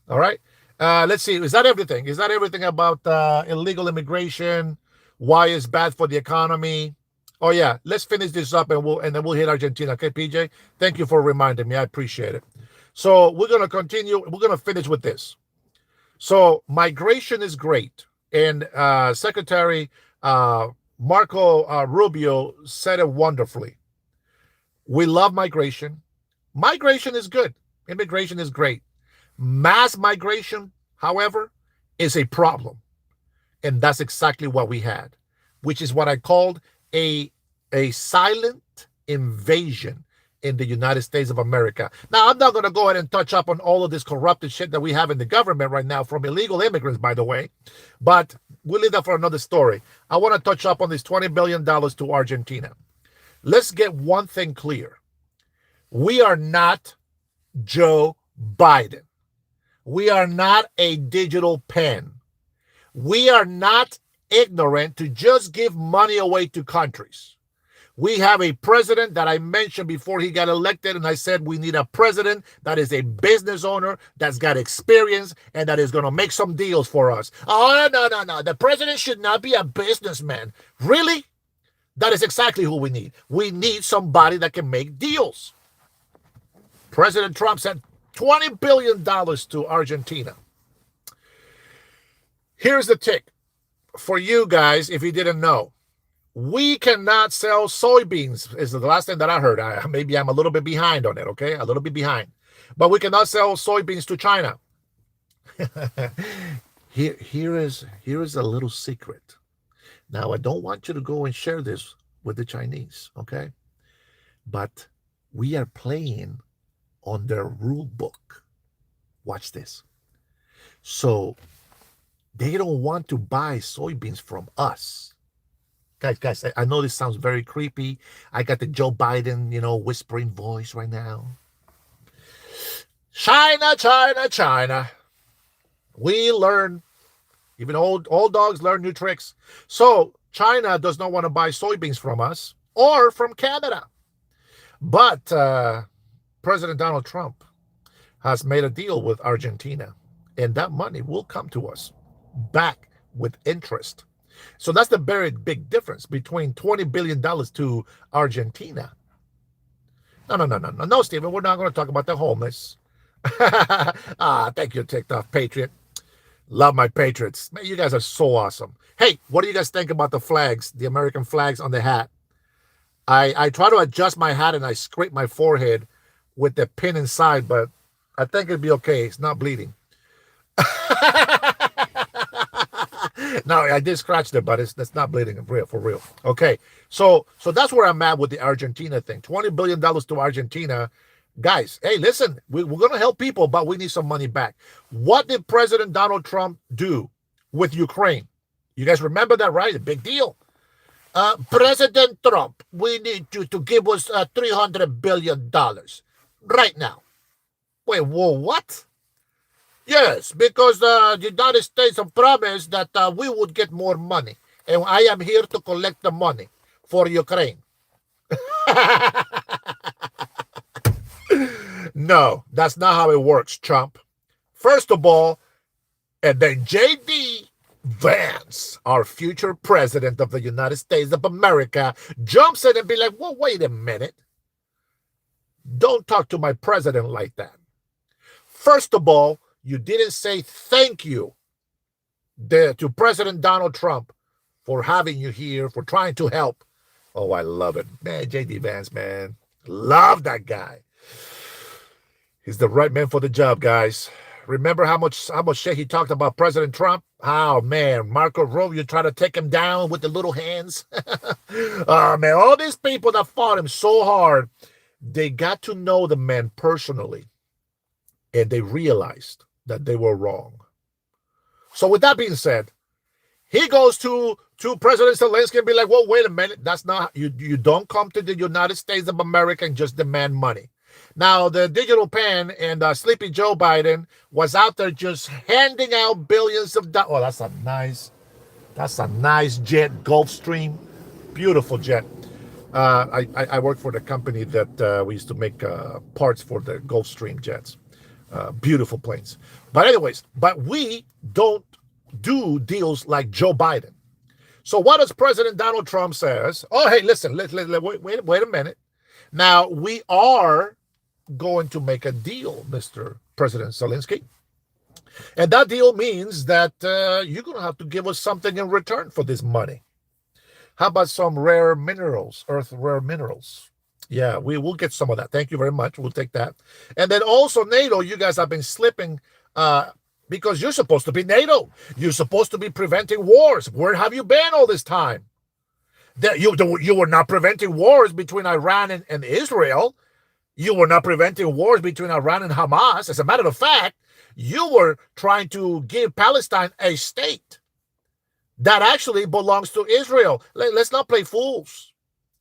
All right. Let's see. Is that everything? Is that everything about illegal immigration? Why it's bad for the economy? Oh yeah. Let's finish this up and then we'll hit Argentina. Okay, PJ. Thank you for reminding me. I appreciate it. So we're gonna continue. We're gonna finish with this. So migration is great, and Secretary Marco Rubio said it wonderfully. We love migration. Migration is good. Immigration is great. Mass migration, however, is a problem. And that's exactly what we had, which is what I called a silent invasion in the United States of America. Now, I'm not going to go ahead and touch up on all of this corrupted shit that we have in the government right now from illegal immigrants, by the way, but we'll leave that for another story. I want to touch up on this $20 billion to Argentina. Let's get one thing clear. We are not Joe Biden. We are not a digital pen. We are not ignorant to just give money away to countries. We have a president that I mentioned before he got elected, and I said we need a president that is a business owner, that's got experience, and that is going to make some deals for us. Oh, no. The president should not be a businessman. Really? That is exactly who we need. We need somebody that can make deals. President Trump sent $20 billion to Argentina. Here's the tick for you guys, if you didn't know. We cannot sell soybeans, is the last thing that I heard. Maybe I'm a little bit behind on it, okay? A little bit behind. But we cannot sell soybeans to China. Here is a little secret. Now, I don't want you to go and share this with the Chinese, okay? But we are playing on their rule book. Watch this. So they don't want to buy soybeans from us. Guys, I know this sounds very creepy. I got the Joe Biden, whispering voice right now. China. We learn, even old dogs learn new tricks. So China does not want to buy soybeans from us or from Canada. But President Donald Trump has made a deal with Argentina, and that money will come to us back with interest. So that's the very big difference between $20 billion to Argentina. No, Stephen, we're not going to talk about the homeless. Thank you, TikTok Patriot. Love my Patriots. Man, you guys are so awesome. Hey, what do you guys think about the flags, the American flags on the hat? I try to adjust my hat and I scrape my forehead with the pin inside, but I think it'd be okay. It's not bleeding. No, I did scratch there, but that's not bleeding for real. Okay, so that's where I'm at with the Argentina thing. $20 billion to Argentina. Guys, hey, listen, we're going to help people, but we need some money back. What did President Donald Trump do with Ukraine? You guys remember that, right? A big deal. President Trump, we need you to give us $300 billion right now. Wait, whoa, what? Yes, because the United States have promised that we would get more money. And I am here to collect the money for Ukraine. No, that's not how it works, Trump. First of all, and then J.D. Vance, our future president of the United States of America, jumps in and be like, well, wait a minute. Don't talk to my president like that. First of all, you didn't say thank you to President Donald Trump for having you here, for trying to help. Oh, I love it. Man, J.D. Vance, man. Love that guy. He's the right man for the job, guys. Remember how much shit he talked about President Trump? Oh man, Marco Rubio tried to take him down with the little hands. Oh man, all these people that fought him so hard, they got to know the man personally, and they realized that they were wrong. So with that being said, he goes to President Zelensky and be like, well, wait a minute. That's not, you don't come to the United States of America and just demand money. Now, the digital pen and Sleepy Joe Biden was out there just handing out billions of dollars. Oh, that's a nice jet, Gulfstream. Beautiful jet. I worked for the company that we used to make parts for the Gulfstream jets. Beautiful planes. But anyways, but we don't do deals like Joe Biden. So what does President Donald Trump says? Oh, hey, listen, wait a minute. Now, we are going to make a deal, Mr. President Zelensky. And that deal means that you're going to have to give us something in return for this money. How about some rare minerals, earth rare minerals? Yeah, we will get some of that. Thank you very much. We'll take that. And then also NATO, you guys have been slipping because you're supposed to be NATO. You're supposed to be preventing wars. Where have you been all this time? You were not preventing wars between Iran and Israel. You were not preventing wars between Iran and Hamas. As a matter of fact, you were trying to give Palestine a state that actually belongs to Israel. Let's not play fools.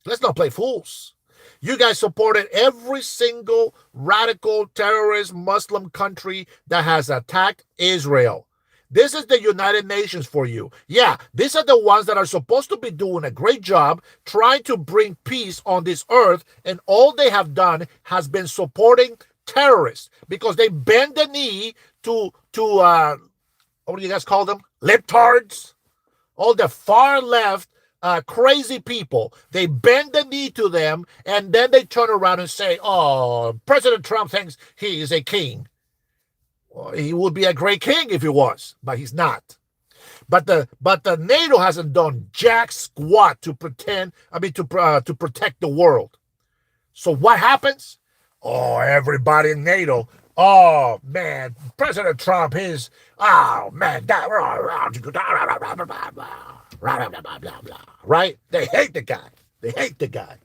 Let's not play fools. You guys supported every single radical terrorist Muslim country that has attacked Israel. This is the United Nations for you. Yeah, these are the ones that are supposed to be doing a great job trying to bring peace on this earth, and all they have done has been supporting terrorists because they bend the knee to what do you guys call them? Libtards? All the far left crazy people. They bend the knee to them, and then they turn around and say, oh, President Trump thinks he is a king. Well, he would be a great king if he was, but he's not. But the NATO hasn't done jack squat to protect the world. So what happens? Oh, everybody in NATO. Oh man, President Trump is. Oh man, that right? They hate the guy. They hate the guy.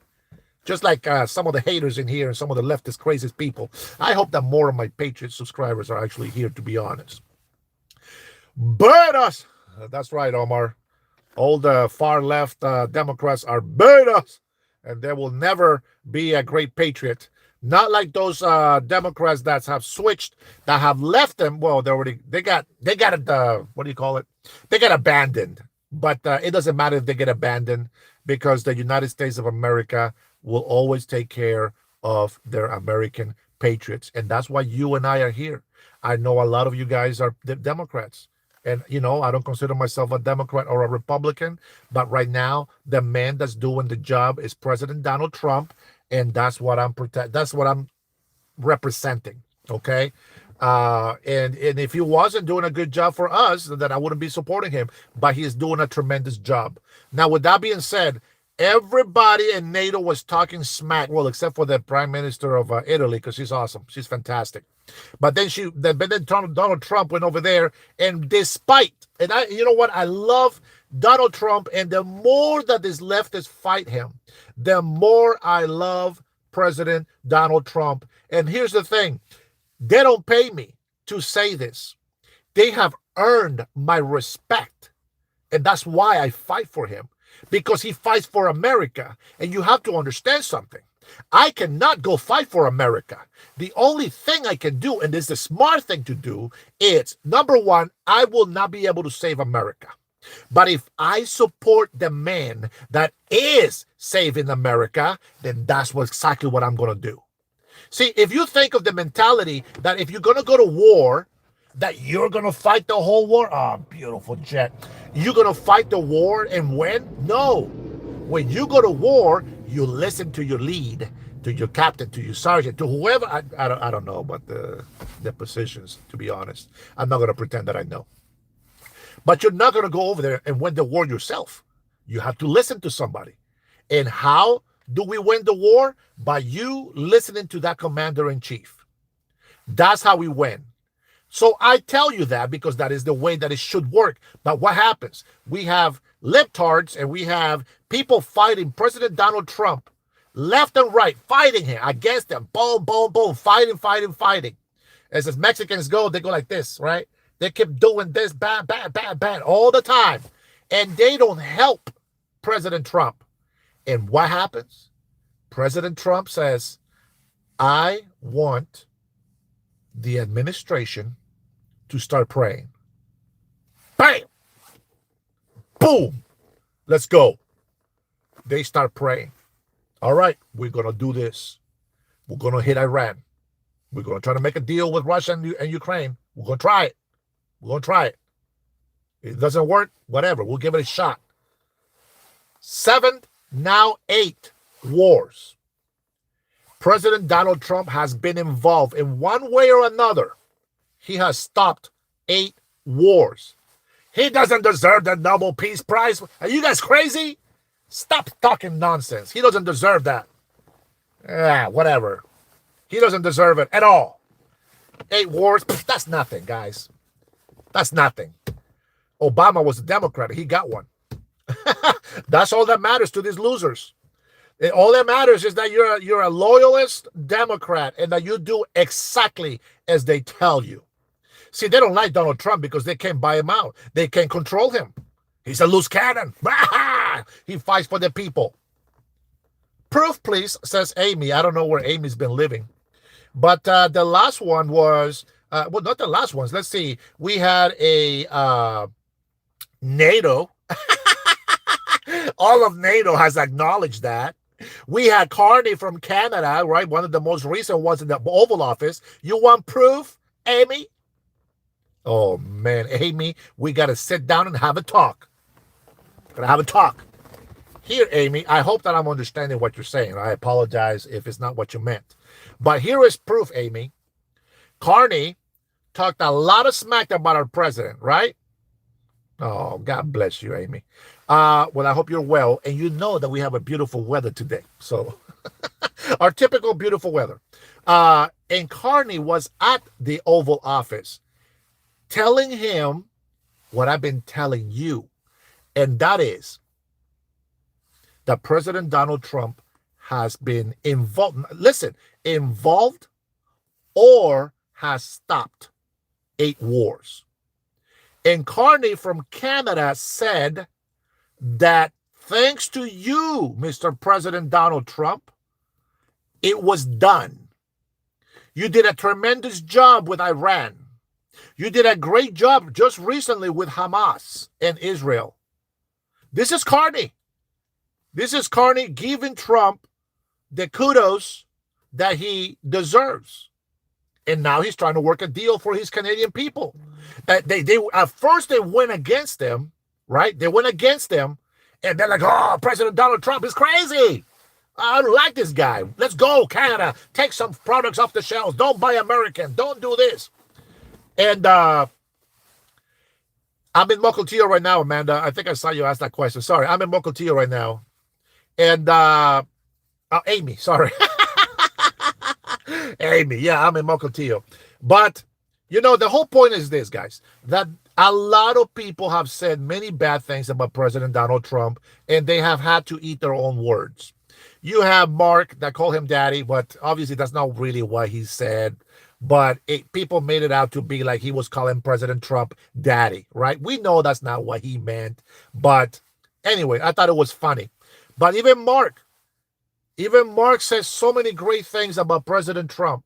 Just like some of the haters in here and some of the leftist craziest people. I hope that more of my Patriot subscribers are actually here, to be honest. Burn us! That's right, Omar. All the far left Democrats are burn us, and there will never be a great patriot. Not like those Democrats that have switched, that have left them. Well, they got it. What do you call it? They got abandoned. But it doesn't matter if they get abandoned, because the United States of America will always take care of their American patriots. And that's why you and I are here. I know a lot of you guys are Democrats. And, I don't consider myself a Democrat or a Republican. But right now, the man that's doing the job is President Donald Trump. And that's what I'm representing. Okay. And if he wasn't doing a good job for us, then I wouldn't be supporting him. But he's doing a tremendous job. Now, with that being said, everybody in NATO was talking smack. Well, except for the Prime Minister of Italy, because she's awesome. She's fantastic. But then Donald Trump went over there, and you know what? I love Donald Trump, and the more that these leftists fight him, the more I love President Donald Trump. And here's the thing. They don't pay me to say this. They have earned my respect. And that's why I fight for him. Because he fights for America. And you have to understand something. I cannot go fight for America. The only thing I can do, and this is the smart thing to do, is, number one, I will not be able to save America. But if I support the man that is saving America, then that's exactly what I'm going to do. See, if you think of the mentality that if you're going to go to war, that you're going to fight the whole war. Oh, beautiful jet. You're going to fight the war and win? No. When you go to war, you listen to your lead, to your captain, to your sergeant, to whoever. I don't know about the positions, to be honest. I'm not going to pretend that I know. But you're not going to go over there and win the war yourself. You have to listen to somebody. And how do we win the war? By you listening to that commander in chief. That's how we win. So I tell you that because that is the way that it should work. But what happens? We have libtards and we have people fighting President Donald Trump left and right, fighting him against them. Boom, boom, boom, fighting, fighting, fighting. As Mexicans go, they go like this, right? They keep doing this, bad, bad, bad, bad, all the time. And they don't help President Trump. And what happens? President Trump says, I want the administration to start praying. Bam! Boom! Let's go. They start praying. All right, we're going to do this. We're going to hit Iran. We're going to try to make a deal with Russia and Ukraine. We're going to try it. We're going to try it. It doesn't work, whatever. We'll give it a shot. 7, now 8 wars. President Donald Trump has been involved in one way or another. He has stopped 8 wars. He doesn't deserve the Nobel Peace Prize. Are you guys crazy? Stop talking nonsense. He doesn't deserve that. Whatever. He doesn't deserve it at all. 8 wars, that's nothing, guys. That's nothing. Obama was a Democrat. He got one. That's all that matters to these losers. All that matters is that you're a loyalist Democrat and that you do exactly as they tell you. See, they don't like Donald Trump because they can't buy him out. They can't control him. He's a loose cannon. He fights for the people. Proof, please, says Amy. I don't know where Amy's been living. But the last one was, well, not the last ones. Let's see. We had a NATO. All of NATO has acknowledged that. We had Carney from Canada, right? One of the most recent ones in the Oval Office. You want proof, Amy? Oh, man, Amy, we got to sit down and have a talk. Gotta have a talk. Here, Amy, I hope that I'm understanding what you're saying. I apologize if it's not what you meant. But here is proof, Amy. Carney talked a lot of smack about our president, right? Oh, God bless you, Amy. Well, I hope you're well. And you know that we have a beautiful weather today. So, our typical beautiful weather. And Carney was at the Oval Office telling him what I've been telling you. And that is that President Donald Trump has been involved. Listen, involved or has stopped 8 wars. And Carney from Canada said that thanks to you, Mr. President Donald Trump, it was done. You did a tremendous job with Iran. You did a great job just recently with Hamas and Israel. This is Carney. This is Carney giving Trump the kudos that he deserves. And now he's trying to work a deal for his Canadian people. They at first they went against them, right? They went against them, and they're like, "Oh, President Donald Trump is crazy. I don't like this guy. Let's go, Canada. Take some products off the shelves. Don't buy American. Don't do this." And I'm in Mukilteo right now, Amanda. I think I saw you ask that question. Sorry, I'm in Mukilteo right now. And Amy, sorry. Amy, yeah, I'm in Mukilteo. But, you know, the whole point is this, guys, that a lot of people have said many bad things about President Donald Trump, and they have had to eat their own words. You have Mark that called him daddy, but obviously that's not really what he said. But people made it out to be like he was calling President Trump daddy, right? We know that's not what he meant. But anyway, I thought it was funny. But even Mark says so many great things about President Trump.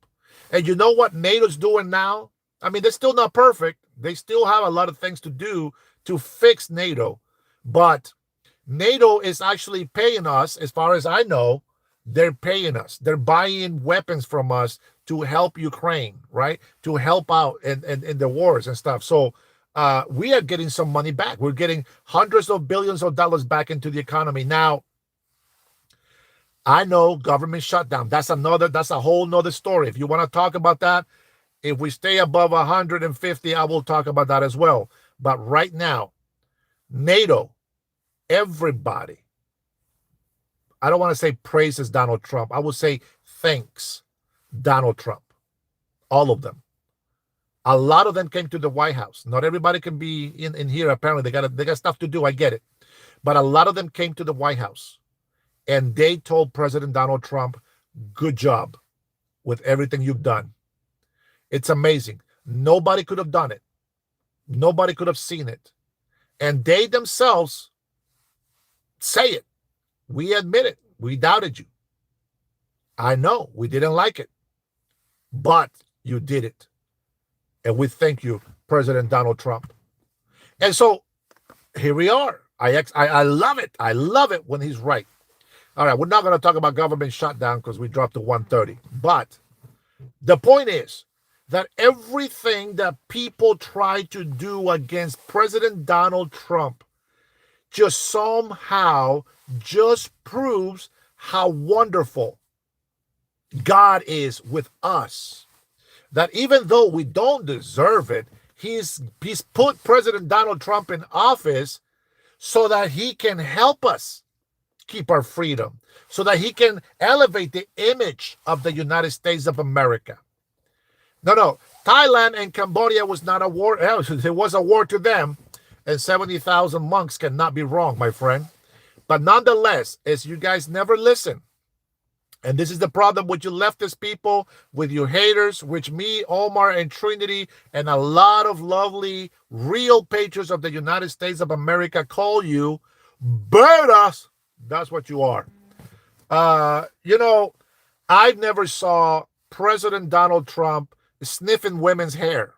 And you know what NATO's doing now? I mean, they're still not perfect. They still have a lot of things to do to fix NATO. But NATO is actually paying us, as far as I know, they're paying us. They're buying weapons from us to help Ukraine, right? To help out in the wars and stuff. So we are getting some money back. We're getting hundreds of billions of dollars back into the economy. Now, I know government shutdown. That's a whole nother story. If you want to talk about that, if we stay above 150, I will talk about that as well. But right now, NATO, everybody, I don't want to say praises Donald Trump. I would say thanks Donald Trump. All of them. A lot of them came to the White House. Not everybody can be in here. Apparently, they got stuff to do. I get it. But a lot of them came to the White House and they told President Donald Trump, good job with everything you've done. It's amazing. Nobody could have done it. Nobody could have seen it. And they themselves say it. We admit it. We doubted you. I know we didn't like it, but you did it. And we thank you, President Donald Trump. And so here we are. I love it. I love it when he's right. All right, we're not going to talk about government shutdown because we dropped to 130. But the point is that everything that people try to do against President Donald Trump just somehow just proves how wonderful God is with us. That even though we don't deserve it, he's put President Donald Trump in office so that he can help us keep our freedom, so that he can elevate the image of the United States of America. No, Thailand and Cambodia was not a war. It was a war to them, and 70,000 monks cannot be wrong, my friend. But nonetheless, as you guys never listen, and this is the problem with you leftist people, with you haters, which me, Omar, and Trinity, and a lot of lovely, real patriots of the United States of America call you badass. That's what you are. I never saw President Donald Trump sniffing women's hair.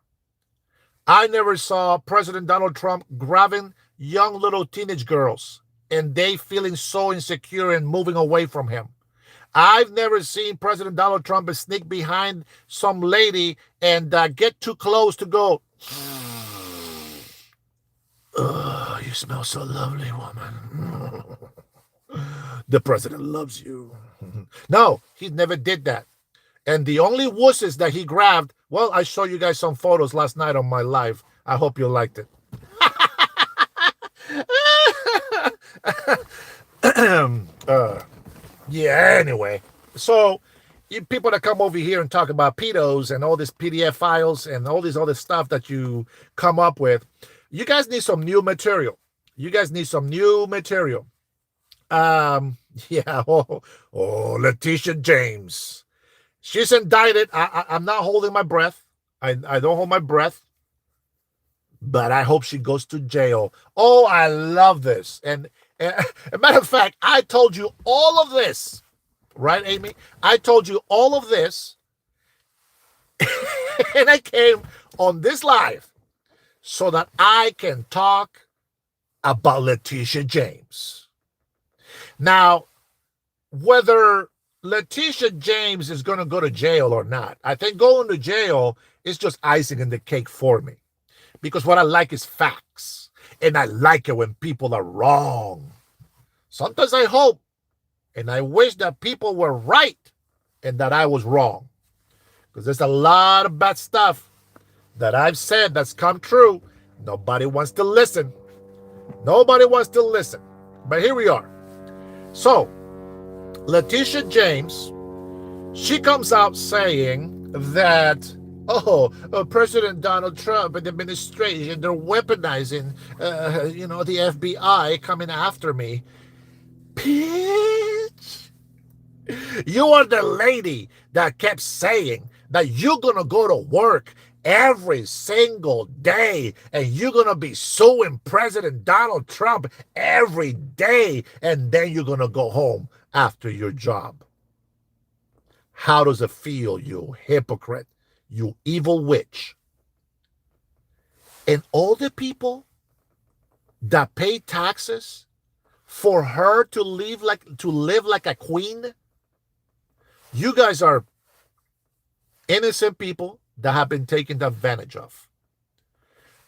I never saw President Donald Trump grabbing young little teenage girls and they feeling so insecure and moving away from him. I've never seen President Donald Trump sneak behind some lady and get too close to go, oh, you smell so lovely, woman. The president loves you. No, he never did that. And the only wusses that he grabbed, well, I showed you guys some photos last night on my live. I hope you liked it. Yeah, anyway. So, you people that come over here and talk about pedos and all these PDF files and all this other stuff that you come up with, you guys need some new material. Yeah. Letitia James. She's indicted. I'm not holding my breath. I don't hold my breath. But I hope she goes to jail. Oh, I love this. And as a matter of fact, I told you all of this. Right, Amy? I told you all of this. And I came on this live so that I can talk about Letitia James. Now, whether Letitia James is going to go to jail or not, I think going to jail is just icing in the cake for me. Because what I like is facts. And I like it when people are wrong. Sometimes I hope and I wish that people were right and that I was wrong. Because there's a lot of bad stuff that I've said that's come true. Nobody wants to listen. But here we are. So, Letitia James, she comes out saying that, President Donald Trump and the administration, they're weaponizing, the FBI coming after me. Bitch, you are the lady that kept saying that you're going to go to work every single day and you're going to be suing President Donald Trump every day and then you're going to go home after your job. How does it feel, you hypocrite, you evil witch? And all the people that pay taxes for her to live like a queen, you guys are innocent people that have been taken advantage of.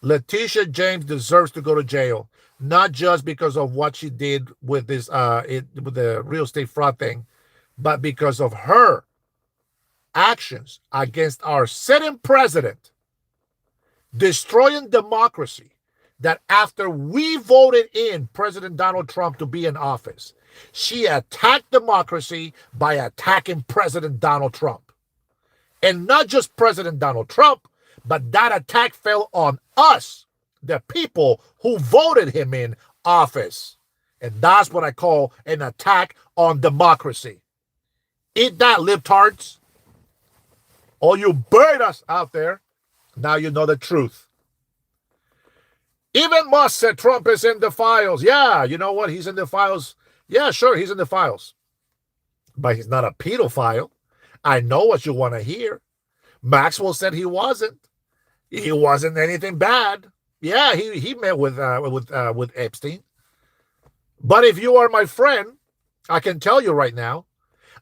Letitia James deserves to go to jail, not just because of what she did with this with the real estate fraud thing, but because of her actions against our sitting president, destroying democracy. That after we voted in President Donald Trump to be in office, She attacked democracy by attacking President Donald Trump. And not just President Donald Trump, but that attack fell on us, the people who voted him in office. And that's what I call an attack on democracy. Eat that, libtards. All you birders out there, now you know the truth. Even Musk said Trump is in the files. Yeah, you know what? He's in the files. Yeah, sure, he's in the files. But he's not a pedophile. I know what you want to hear. Maxwell said he wasn't. He wasn't anything bad. Yeah, he met with Epstein. But if you are my friend, I can tell you right now,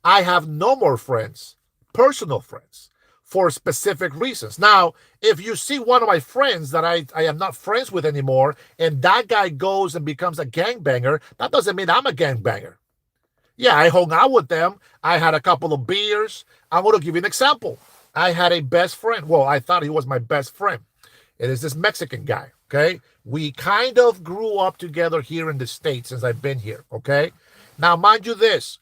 I have no more friends, personal friends, for specific reasons. Now, if you see one of my friends that I am not friends with anymore, and that guy goes and becomes a gangbanger, that doesn't mean I'm a gangbanger. Yeah, I hung out with them. I had a couple of beers. I'm going to give you an example. I had a best friend. Well, I thought he was my best friend. It is this Mexican guy, okay? We kind of grew up together here in the States since I've been here, okay? Now, mind you this.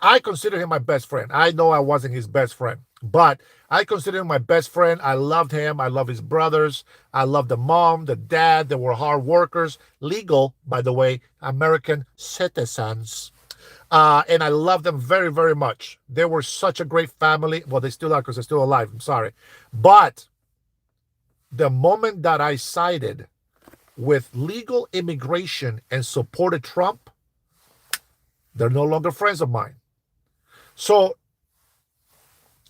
I consider him my best friend. I know I wasn't his best friend, but I consider him my best friend. I loved him. I love his brothers. I love the mom, the dad. They were hard workers. Legal, by the way, American citizens. And I love them very, very much. They were such a great family. Well, they still are because they're still alive. I'm sorry. But the moment that I sided with legal immigration and supported Trump, they're no longer friends of mine. So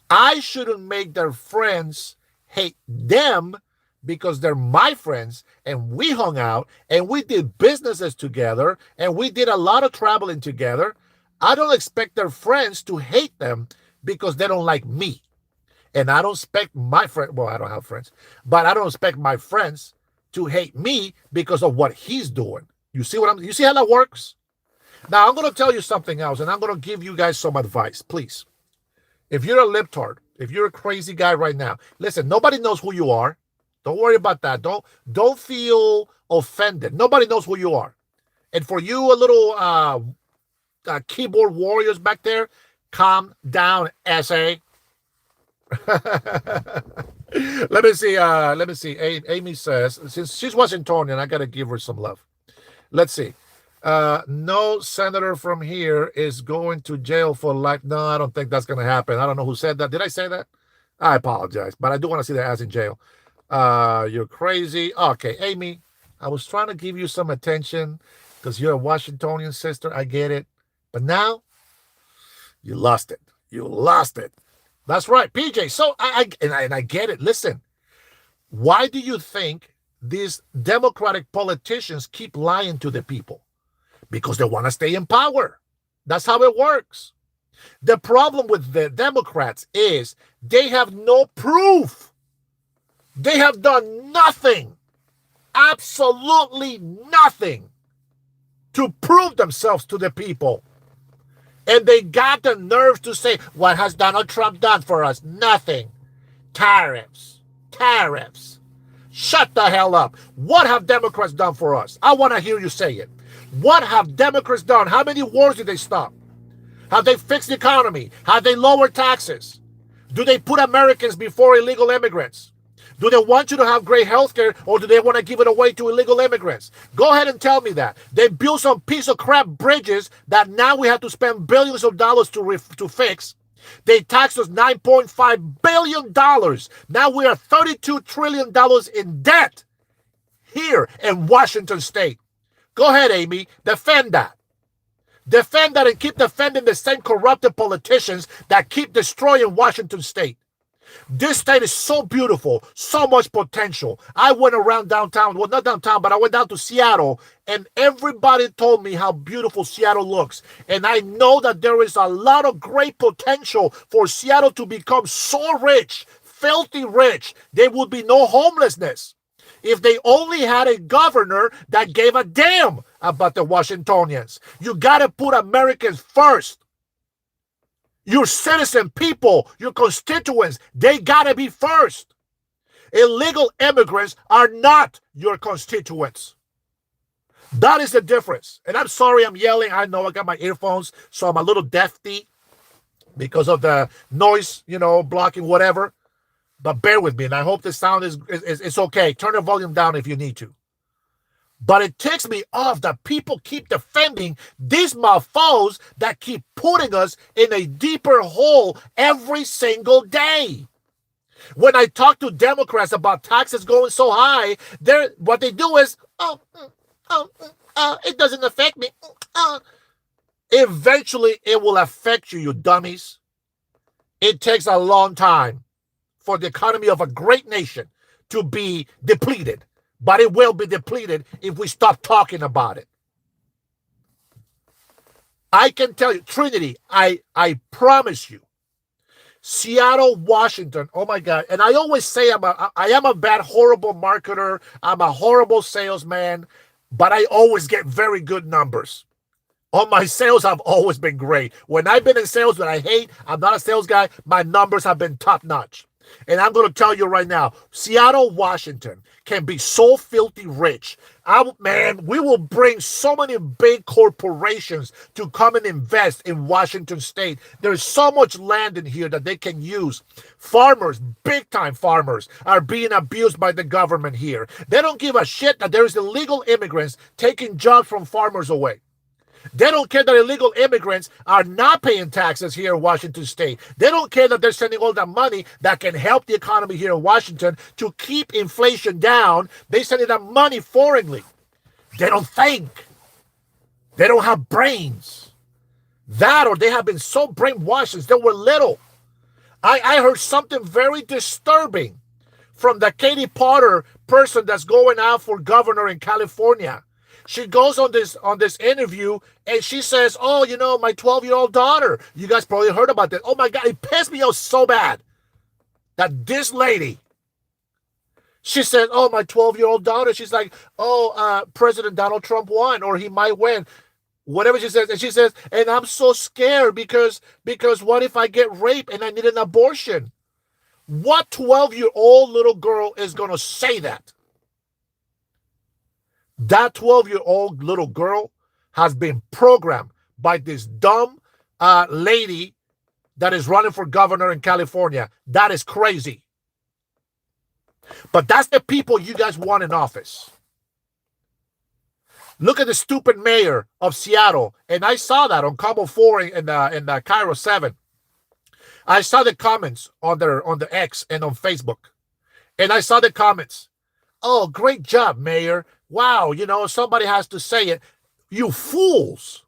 I shouldn't make their friends hate them because they're my friends and we hung out and we did businesses together and we did a lot of traveling together. I don't expect their friends to hate them because they don't like me. And I don't expect my friend, well, I don't have friends, but I don't expect my friends to hate me because of what he's doing. You see how that works? Now, I'm going to tell you something else, and I'm going to give you guys some advice, please. If you're a libtard, if you're a crazy guy right now, listen, nobody knows who you are. Don't worry about that. Don't feel offended. Nobody knows who you are. And for you, a little keyboard warriors back there, calm down, SA. Let me see. Amy says, since she's Washingtonian, I got to give her some love. Let's see. No senator from here is going to jail for life. No, I don't think that's going to happen. I don't know who said that. Did I say that? I apologize, but I do want to see their ass in jail. You're crazy. Okay, Amy, I was trying to give you some attention because you're a Washingtonian sister. I get it. But now you lost it. You lost it. That's right, PJ. So I get it. Listen, why do you think these Democratic politicians keep lying to the people? Because they want to stay in power. That's how it works. The problem with the Democrats is they have no proof. They have done nothing, absolutely nothing, to prove themselves to the people. And they got the nerve to say, what has Donald Trump done for us? Nothing. Tariffs. Shut the hell up. What have Democrats done for us? I want to hear you say it. What have Democrats done? How many wars did they stop? Have they fixed the economy? Have they lowered taxes? Do they put Americans before illegal immigrants? Do they want you to have great health care, or do they want to give it away to illegal immigrants? Go ahead and tell me that. They built some piece of crap bridges that now we have to spend billions of dollars to fix. They taxed us $9.5 billion. Now we are $32 trillion in debt here in Washington State. Go ahead, Amy. Defend that. Defend that and keep defending the same corrupted politicians that keep destroying Washington State. This state is so beautiful, so much potential. I went around downtown, well, not downtown, but I went down to Seattle, and everybody told me how beautiful Seattle looks. And I know that there is a lot of great potential for Seattle to become so rich, filthy rich, there would be no homelessness if they only had a governor that gave a damn about the Washingtonians. You got to put Americans first. Your citizen people, your constituents, they got to be first. Illegal immigrants are not your constituents. That is the difference. And I'm sorry I'm yelling. I know I got my earphones, so I'm a little deafy because of the noise, blocking whatever. But bear with me, and I hope the sound is okay. Turn the volume down if you need to. But it ticks me off that people keep defending these mofos that keep putting us in a deeper hole every single day. When I talk to Democrats about taxes going so high, what they do is, it doesn't affect me. Eventually, it will affect you, you dummies. It takes a long time for the economy of a great nation to be depleted, but it will be depleted if we stop talking about it. I can tell you, Trinity, I promise you, Seattle, Washington, oh my God. And I always say I am a bad, horrible marketer. I'm a horrible salesman, but I always get very good numbers. All my sales have always been great. When I've been in sales that I hate, I'm not a sales guy, my numbers have been top notch. And I'm going to tell you right now, Seattle, Washington can be so filthy rich. Man, we will bring so many big corporations to come and invest in Washington State. There's so much land in here that they can use. Farmers, big time farmers, are being abused by the government here. They don't give a shit that there's illegal immigrants taking jobs from farmers away. They don't care that illegal immigrants are not paying taxes here in Washington State. They don't care that they're sending all that money that can help the economy here in Washington to keep inflation down. They're sending that money foreignly. They don't think. They don't have brains. That, or they have been so brainwashed since they were little. I heard something very disturbing from the Katie Potter person that's going out for governor in California. She goes on this interview and she says, oh, my 12-year-old daughter. You guys probably heard about that. Oh my God, it pissed me off so bad that this lady, she said, oh, my 12-year-old daughter. She's like, President Donald Trump won, or he might win. Whatever she says. And she says, and I'm so scared because what if I get raped and I need an abortion? What 12-year-old little girl is going to say that? That 12-year-old little girl has been programmed by this dumb lady that is running for governor in California. That is crazy. But that's the people you guys want in office. Look at the stupid mayor of Seattle. And I saw that on Cabo 4 and the Cairo 7. I saw the comments on the X and on Facebook. And I saw the comments. Oh, great job, mayor. Wow, somebody has to say it. You fools.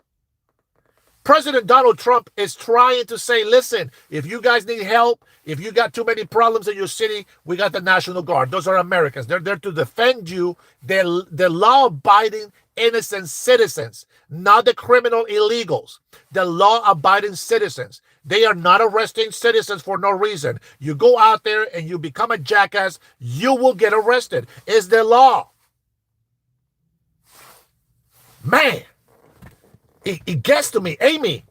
President Donald Trump is trying to say, listen, if you guys need help, if you got too many problems in your city, we got the National Guard. Those are Americans. They're there to defend you. They're law-abiding, innocent citizens, not the criminal illegals. The law-abiding citizens. They are not arresting citizens for no reason. You go out there and you become a jackass, you will get arrested. It's the law. Man, it gets to me. Amy,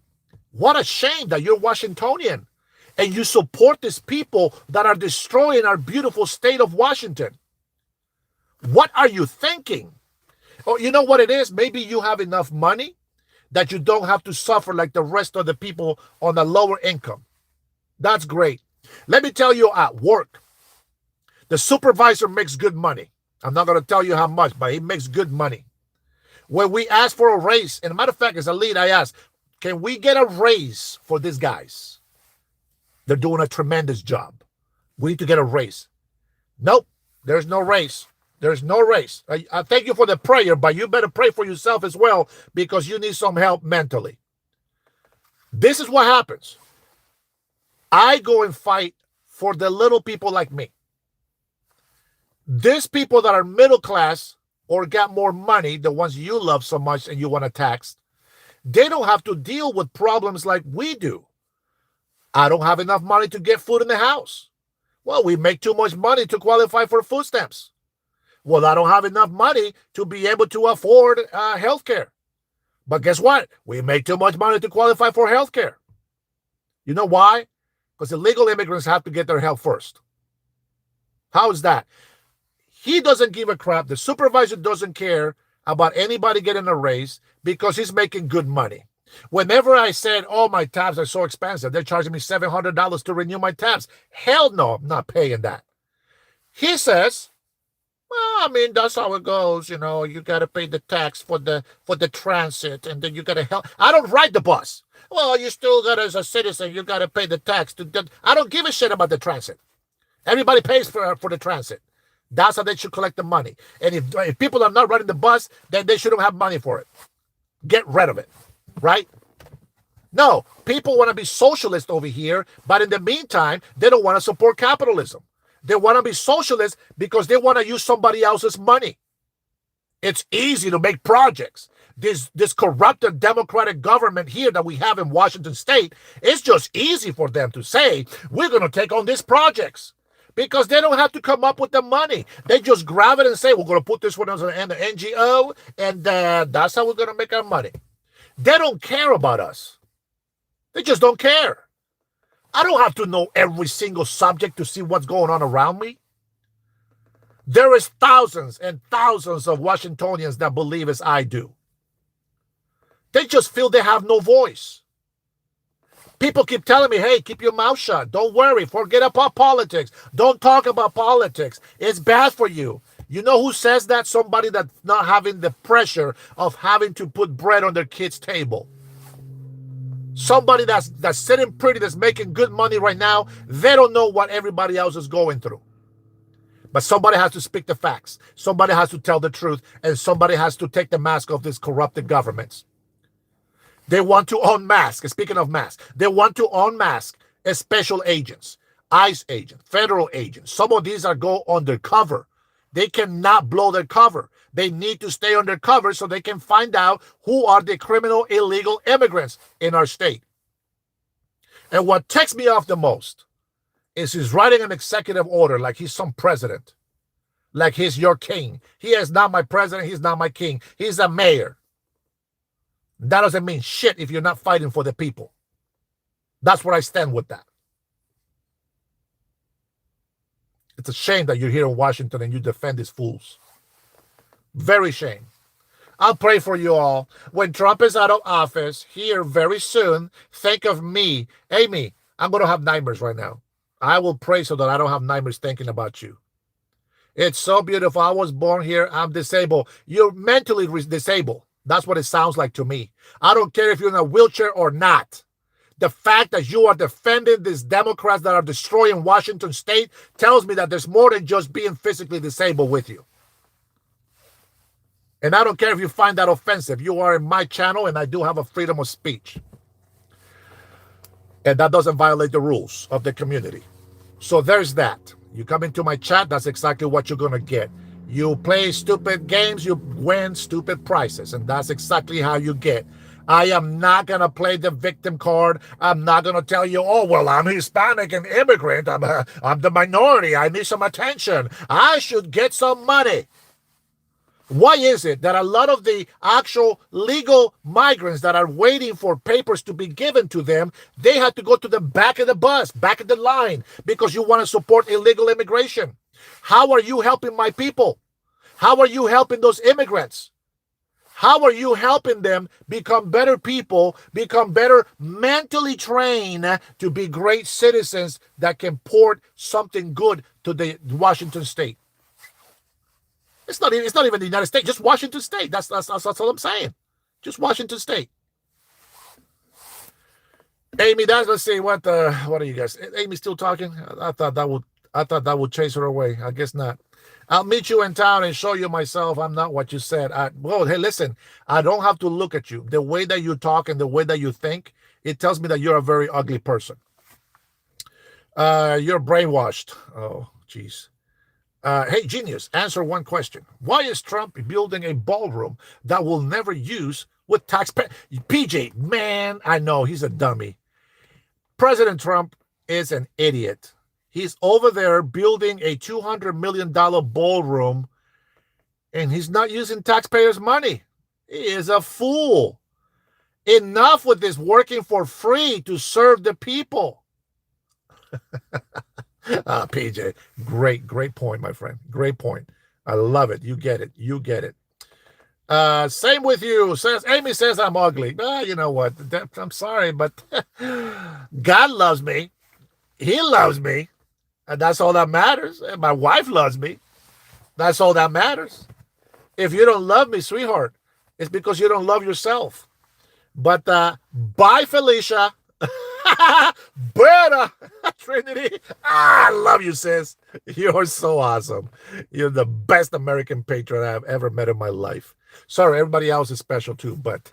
what a shame that you're Washingtonian and you support these people that are destroying our beautiful state of Washington. What are you thinking? Oh, you know what it is? Maybe you have enough money that you don't have to suffer like the rest of the people on a lower income. That's great. Let me tell you, at work, the supervisor makes good money. I'm not going to tell you how much, but he makes good money. When we ask for a raise, and a matter of fact, as a lead, I ask, can we get a raise for these guys? They're doing a tremendous job. We need to get a raise. Nope, there's no raise. There's no raise. I thank you for the prayer, but you better pray for yourself as well because you need some help mentally. This is what happens. I go and fight for the little people like me. These people that are middle class or got more money, the ones you love so much and you want to tax, they don't have to deal with problems like we do. I don't have enough money to get food in the house. Well, we make too much money to qualify for food stamps. Well, I don't have enough money to be able to afford health care. But guess what? We make too much money to qualify for health care. You know why? Because illegal immigrants have to get their help first. How is that? He doesn't give a crap. The supervisor doesn't care about anybody getting a raise because he's making good money. Whenever I said, oh, my tabs are so expensive, they're charging me $700 to renew my tabs. Hell no, I'm not paying that. He says, well, I mean, that's how it goes. You know, you got to pay the tax for the transit, and then you got to help. I don't ride the bus. Well, you still got, as a citizen, you got to pay the tax. I don't give a shit about the transit. Everybody pays for the transit. That's how they should collect the money. And if people are not riding the bus, then they shouldn't have money for it. Get rid of it, right? No, people want to be socialist over here, but in the meantime, they don't want to support capitalism. They want to be socialist because they want to use somebody else's money. It's easy to make projects. This corrupted democratic government here that we have in Washington State, it's just easy for them to say, we're going to take on these projects. Because they don't have to come up with the money. They just grab it and say, we're going to put this one as an NGO, and that's how we're going to make our money. They don't care about us. They just don't care. I don't have to know every single subject to see what's going on around me. There is thousands and thousands of Washingtonians that believe as I do. They just feel they have no voice. People keep telling me, hey, keep your mouth shut. Don't worry. Forget about politics. Don't talk about politics. It's bad for you. You know who says that? Somebody that's not having the pressure of having to put bread on their kid's table. Somebody that's sitting pretty, that's making good money right now. They don't know what everybody else is going through. But somebody has to speak the facts. Somebody has to tell the truth. And somebody has to take the mask off these corrupted governments. They want to unmask, speaking of masks, they want to unmask special agents, ICE agents, federal agents. Some of these are go undercover. They cannot blow their cover. They need to stay undercover so they can find out who are the criminal illegal immigrants in our state. And what ticks me off the most is he's writing an executive order like he's some president, like he's your king. He is not my president. He's not my king. He's a mayor. That doesn't mean shit if you're not fighting for the people. That's where I stand with that. It's a shame that you're here in Washington and you defend these fools. Very shame. I'll pray for you all. When Trump is out of office here very soon, think of me. Amy, I'm going to have nightmares right now. I will pray so that I don't have nightmares thinking about you. It's so beautiful. I was born here. I'm disabled. You're mentally disabled. That's what it sounds like to me. I don't care if you're in a wheelchair or not. The fact that you are defending these Democrats that are destroying Washington State tells me that there's more than just being physically disabled with you. And I don't care if you find that offensive. You are in my channel, and I do have a freedom of speech. And that doesn't violate the rules of the community. So there's that. You come into my chat, that's exactly what you're going to get. You play stupid games, you win stupid prizes, and that's exactly how you get. I am not going to play the victim card. I'm not going to tell you, oh, well, I'm Hispanic and immigrant. I'm the minority. I need some attention. I should get some money. Why is it that a lot of the actual legal migrants that are waiting for papers to be given to them, they have to go to the back of the bus, back of the line, because you want to support illegal immigration? How are you helping my people? How are you helping those immigrants? How are you helping them become better people, become better mentally trained to be great citizens that can port something good to the Washington State? It's not even the United States, just Washington State. That's all I'm saying. Just Washington State. Amy, let's see what are you guys? Amy still talking? I thought that would chase her away. I guess not. I'll meet you in town and show you myself. I'm not what you said. Hey, listen, I don't have to look at you. The way that you talk and the way that you think, it tells me that you're a very ugly person. You're brainwashed. Oh, jeez. Hey, genius, answer one question. Why is Trump building a ballroom that we'll never use with taxpayers? PJ, man, I know he's a dummy. President Trump is an idiot. He's over there building a $200 million ballroom, and he's not using taxpayers' money. He is a fool. Enough with this working for free to serve the people. PJ, great point, my friend. Great point. I love it. You get it. Same with you. Says Amy says I'm ugly. You know what? I'm sorry, but God loves me. He loves me, and that's all that matters. And my wife loves me. That's all that matters. If you don't love me, sweetheart, it's because you don't love yourself. But bye, Felicia. Better Trinity. I love you, sis. You're so awesome. You're the best American patriot I've ever met in my life. Sorry, everybody else is special too, but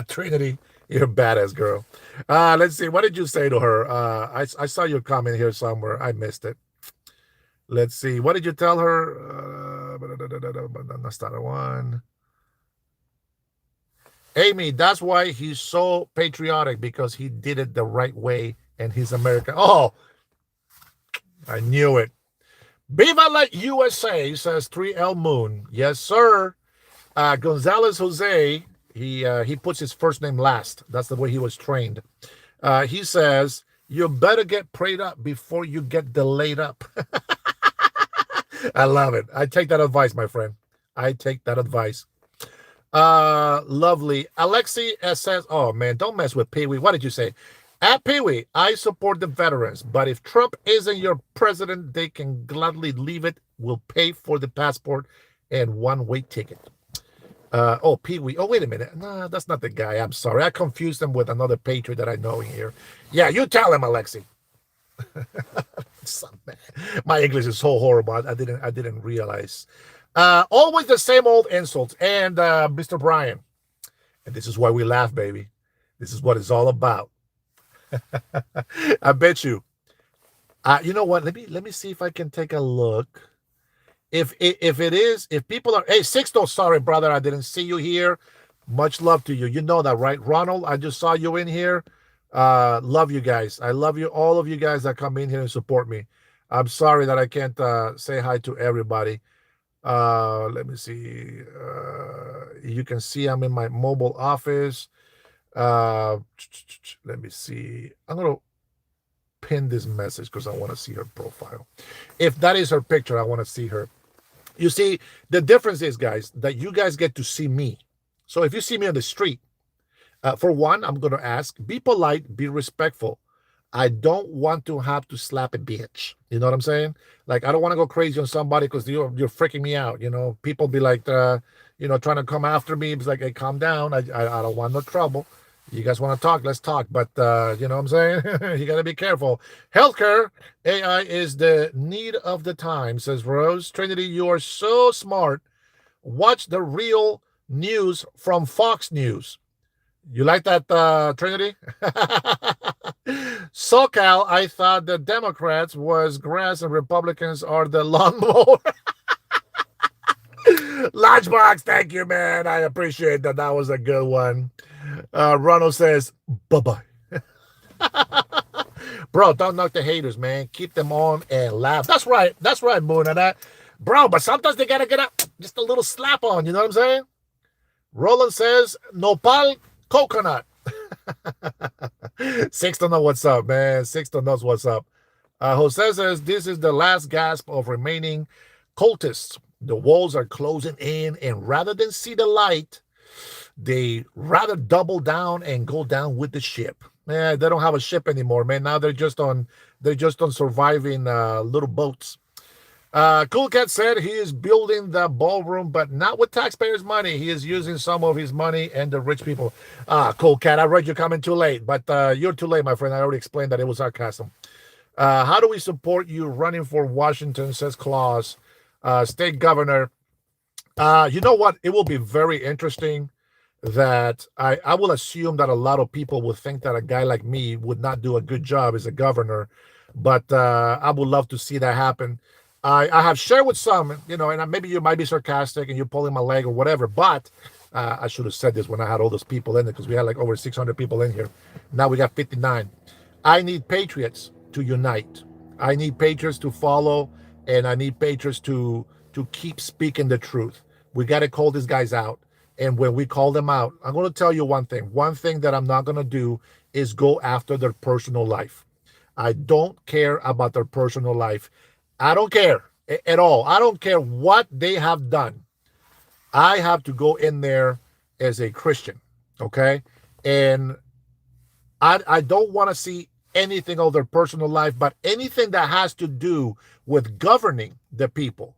Trinity, you're a badass girl. Let's see. What did you say to her? I saw your comment here somewhere. I missed it. Let's see. What did you tell her? That's not one. Amy, that's why he's so patriotic because he did it the right way and he's American. Oh, I knew it. Viva la USA, says 3L Moon. Yes, sir. Gonzalez Jose, he puts his first name last. That's the way he was trained. He says, you better get prayed up before you get delayed up. I love it. I take that advice, my friend. I take that advice. Lovely. Alexi says, oh man, don't mess with Pee Wee. What did you say? At Pee Wee, I support the veterans, but if Trump isn't your president, they can gladly leave it. We'll pay for the passport and one-way ticket. Oh, Pee Wee. Oh, wait a minute. No, that's not the guy. I'm sorry. I confused him with another patriot that I know in here. Yeah, you tell him, Alexi. My English is so horrible. I didn't realize. Always the same old insults. And Mr. Brian, and this is why we laugh, baby. This is what it's all about. I bet you. You know what? Let me see if I can take a look. If people are, hey, Sixto, sorry, brother, I didn't see you here. Much love to you. You know that, right? Ronald, I just saw you in here. Love you guys. I love you, all of you guys that come in here and support me. I'm sorry that I can't say hi to everybody. Let me see. You can see I'm in my mobile office. Let me see. I'm going to pin this message because I want to see her profile. If that is her picture, I want to see her. You see, the difference is, guys, that you guys get to see me. So if you see me on the street, for one, I'm going to ask, be polite, be respectful. I don't want to have to slap a bitch. You know what I'm saying? Like, I don't want to go crazy on somebody because you're freaking me out. You know, people be like, trying to come after me. It's like, hey, calm down. I don't want no trouble. You guys want to talk? Let's talk. But, you know what I'm saying? You got to be careful. Healthcare, AI is the need of the time, says Rose. Trinity, you are so smart. Watch the real news from Fox News. You like that, Trinity? SoCal, I thought the Democrats was grass and Republicans are the lawnmower. Lunchbox, thank you, man. I appreciate that. That was a good one. Ronald says, bye-bye. Bro, don't knock the haters, man. Keep them on and laugh. That's right. That's right, Moon. And that. Bro, but sometimes they got to get up. Just a little slap on. You know what I'm saying? Roland says, nopal coconut. Sixto knows what's up, man. Sixto knows what's up. Jose says, this is the last gasp of remaining cultists. The walls are closing in, and rather than see the light, they rather double down and go down with the ship. Man, they don't have a ship anymore, man. Now they're just on surviving little boats. Cool Cat said he is building the ballroom, but not with taxpayers' money. He is using some of his money and the rich people. Cool Cat, I read your comment too late, but you're too late, my friend. I already explained that it was sarcasm. How do we support you running for Washington, says Claus, state governor? You know what? It will be very interesting that I will assume that a lot of people would think that a guy like me would not do a good job as a governor, but I would love to see that happen. I have shared with some, and maybe you might be sarcastic and you're pulling my leg or whatever, but I should have said this when I had all those people in there because we had like over 600 people in here. Now we got 59. I need patriots to unite. I need patriots to follow, and I need patriots to keep speaking the truth. We got to call these guys out. And when we call them out, I'm going to tell you one thing. One thing that I'm not going to do is go after their personal life. I don't care about their personal life. I don't care at all. I don't care what they have done. I have to go in there as a Christian, okay? And I don't want to see anything of their personal life, but anything that has to do with governing the people.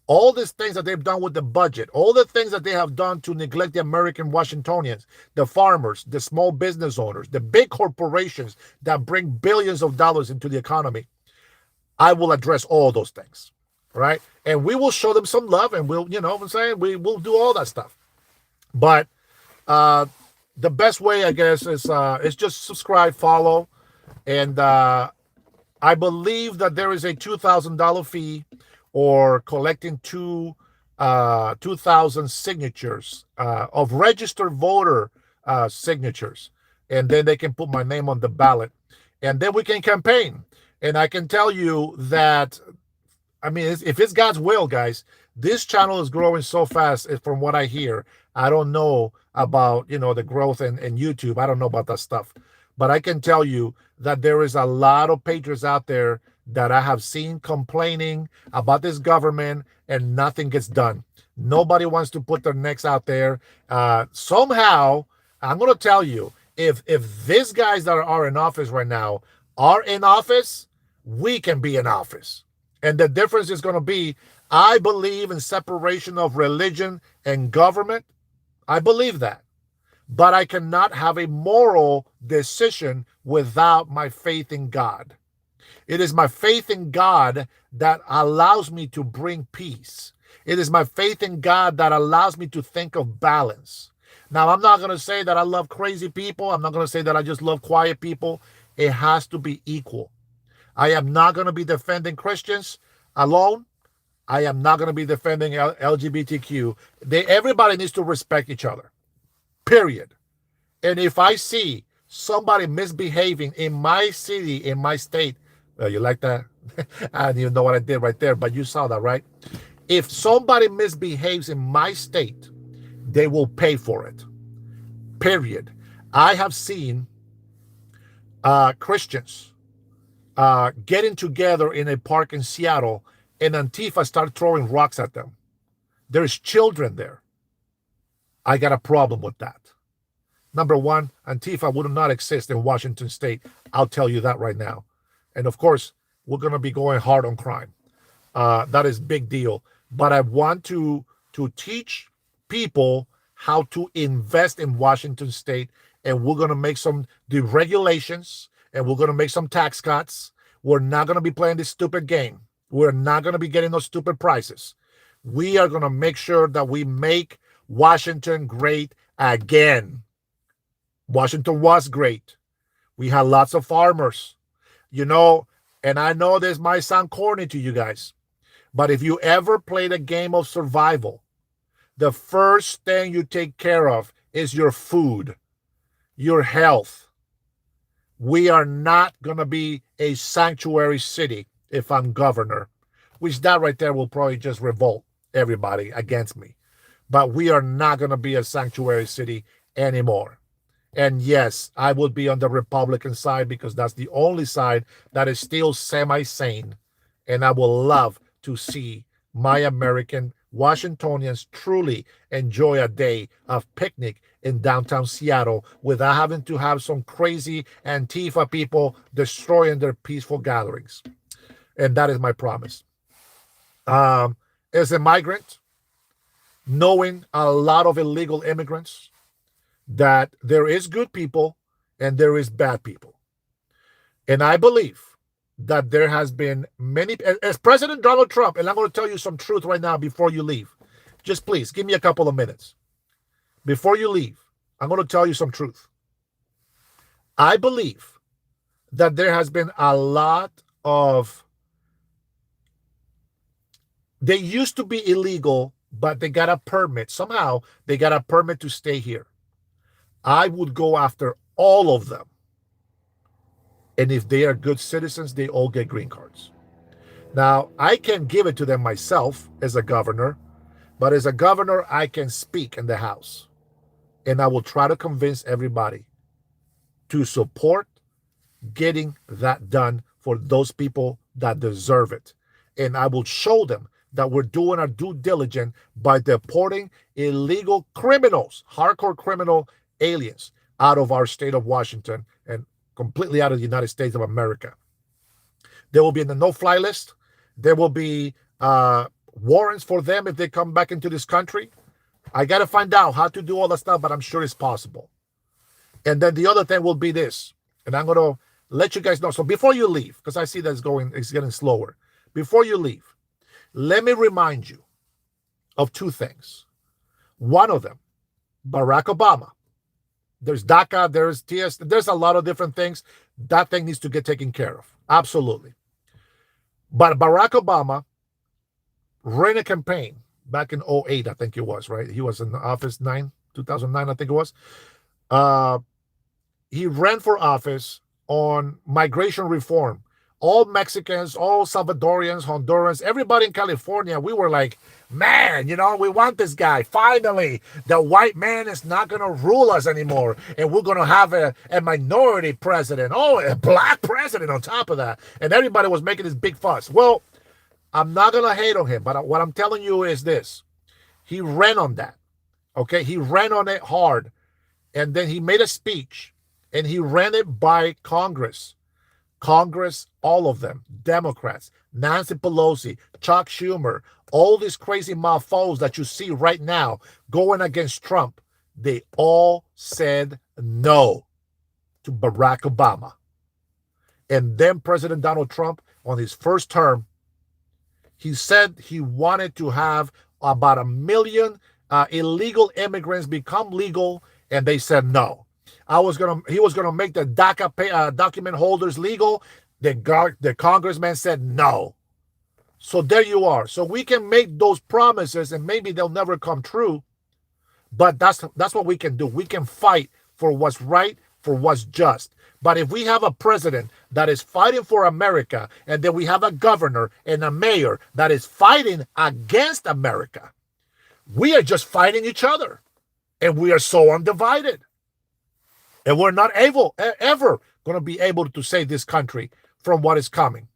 All these things that they've done with the budget, all the things that they have done to neglect the American Washingtonians, the farmers, the small business owners, the big corporations that bring billions of dollars into the economy. I will address all those things, right? And we will show them some love, and we'll, you know what I'm saying? We will do all that stuff. But uh, the best way, I guess, is just subscribe, follow, and I believe that there is a $2,000 fee or collecting 2,000 signatures of registered voter signatures, and then they can put my name on the ballot, and then we can campaign. And I can tell you that, I mean, if it's God's will, guys, this channel is growing so fast. From what I hear, I don't know about the growth in YouTube. I don't know about that stuff, but I can tell you that there is a lot of patriots out there that I have seen complaining about this government, and nothing gets done. Nobody wants to put their necks out there. Somehow, I'm going to tell you, if these guys that are in office right now are in office, we can be in office. And the difference is going to be, I believe in separation of religion and government. I believe that. But I cannot have a moral decision without my faith in God. It is my faith in God that allows me to bring peace. It is my faith in God that allows me to think of balance. Now, I'm not going to say that I love crazy people. I'm not going to say that I just love quiet people. It has to be equal. I am not going to be defending Christians alone. I am not going to be defending LGBTQ. Everybody needs to respect each other, period. And if I see somebody misbehaving in my city, in my state, you like that? I didn't even know what I did right there, but you saw that, right? If somebody misbehaves in my state, they will pay for it, period. I have seen Christians getting together in a park in Seattle, and Antifa start throwing rocks at them. There's children there. I got a problem with that. Number one, Antifa would not exist in Washington State. I'll tell you that right now. And of course, we're going to be going hard on crime. That is big deal. But I want to teach people how to invest in Washington State, and we're going to make some deregulations, and we're going to make some tax cuts. We're not going to be playing this stupid game. We're not going to be getting those stupid prices. We are going to make sure that we make Washington great again. Washington was great. We had lots of farmers, and I know this might sound corny to you guys, but if you ever played a game of survival, the first thing you take care of is your food, your health. We are not going to be a sanctuary city if I'm governor, which that right there will probably just revolt everybody against me. But we are not going to be a sanctuary city anymore. And yes, I would be on the Republican side because that's the only side that is still semi-sane. And I will love to see my American Washingtonians truly enjoy a day of picnic in downtown Seattle without having to have some crazy Antifa people destroying their peaceful gatherings. And that is my promise. As a migrant, knowing a lot of illegal immigrants, that there is good people and there is bad people. And I believe that there has been many, as President Donald Trump, and I'm going to tell you some truth right now before you leave. Just please give me a couple of minutes. Before you leave, I'm going to tell you some truth. I believe that there has been a lot of, they used to be illegal, but they got a permit. Somehow they got a permit to stay here. I would go after all of them. And if they are good citizens, they all get green cards. Now, I can give it to them myself as a governor, but as a governor, I can speak in the House. And I will try to convince everybody to support getting that done for those people that deserve it. And I will show them that we're doing our due diligence by deporting illegal criminals, hardcore criminal aliens out of our state of Washington and completely out of the United States of America. They will be in the no-fly list. There will be warrants for them if they come back into this country. I got to find out how to do all that stuff, but I'm sure it's possible. And then the other thing will be this, and I'm going to let you guys know. So before you leave, because I see that it's getting slower. Before you leave, let me remind you of two things. One of them, Barack Obama. There's DACA, there's TS, there's a lot of different things. That thing needs to get taken care of. Absolutely. But Barack Obama ran a campaign back in 2008, I think it was, right? He was in office 2009, I think it was. He ran for office on migration reform. All Mexicans, all Salvadorians, Hondurans, everybody in California, we were like, man, we want this guy. Finally, the white man is not going to rule us anymore. And we're going to have a minority president. Oh, a black president on top of that. And everybody was making this big fuss. Well, I'm not going to hate on him, but what I'm telling you is this. He ran on that. Okay? He ran on it hard. And then he made a speech. And he ran it by Congress. Congress, all of them, Democrats, Nancy Pelosi, Chuck Schumer, all these crazy mofos that you see right now going against Trump, they all said no to Barack Obama. And then President Donald Trump, on his first term, he said he wanted to have about 1 million illegal immigrants become legal, and they said no. He was gonna make the DACA document holders legal. The congressman said no. So there you are. So we can make those promises, and maybe they'll never come true. But that's what we can do. We can fight for what's right, for what's just. But if we have a president that is fighting for America, and then we have a governor and a mayor that is fighting against America, we are just fighting each other, and we are so undivided. And we're not ever going to be able to save this country from what is coming.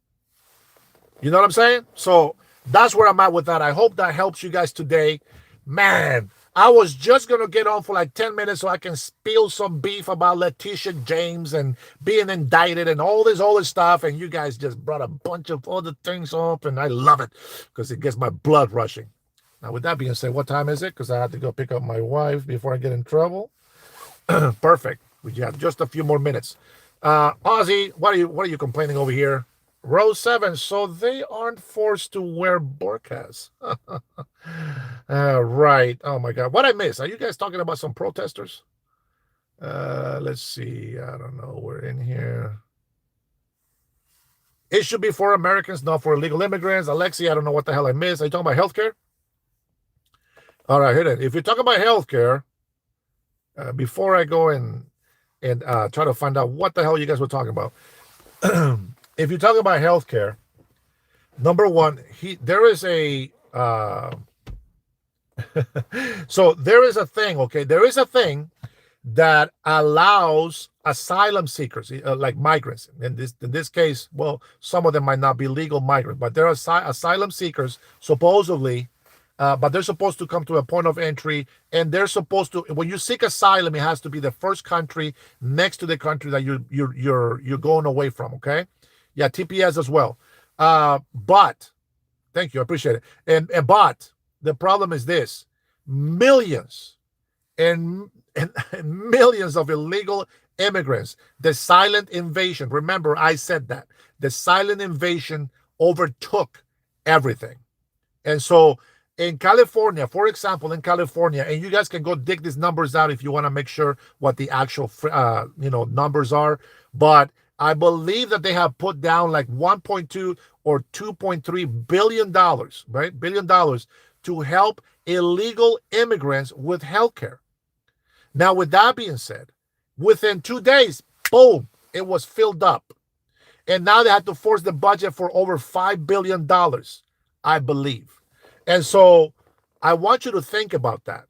You know what I'm saying? So that's where I'm at with that. I hope that helps you guys today. Man, I was just going to get on for like 10 minutes so I can spill some beef about Letitia James and being indicted and all this stuff. And you guys just brought a bunch of other things up. And I love it because it gets my blood rushing. Now, with that being said, what time is it? Because I have to go pick up my wife before I get in trouble. Perfect. We have just a few more minutes. Ozzy, what are you complaining over here? Row 7, so they aren't forced to wear burqas. Right. Oh my God. What I miss? Are you guys talking about some protesters? Let's see. I don't know. We're in here. It should be for Americans, not for illegal immigrants. Alexi, I don't know what the hell I missed. Are you talking about healthcare? All right, here it. If you're talking about healthcare, before I go and try to find out what the hell you guys were talking about. If you talk about healthcare, number one, there is a so there is a thing, okay? There is a thing that allows asylum seekers, like migrants. In this case, well, some of them might not be legal migrants, but there are asylum seekers supposedly. But they're supposed to come to a point of entry, and they're supposed to. When you seek asylum, it has to be the first country next to the country that you're going away from. Okay, yeah, TPS as well. But thank you, I appreciate it. And but the problem is this: millions and millions of illegal immigrants. The silent invasion. Remember, I said that the silent invasion overtook everything, and so. In California, for example, and you guys can go dig these numbers out if you want to make sure what the actual, numbers are. But I believe that they have put down like 1.2 or 2.3 billion dollars, right? $1 billion to help illegal immigrants with healthcare. Now, with that being said, within 2 days, boom, it was filled up. And now they had to force the budget for over $5 billion, I believe. And so I want you to think about that.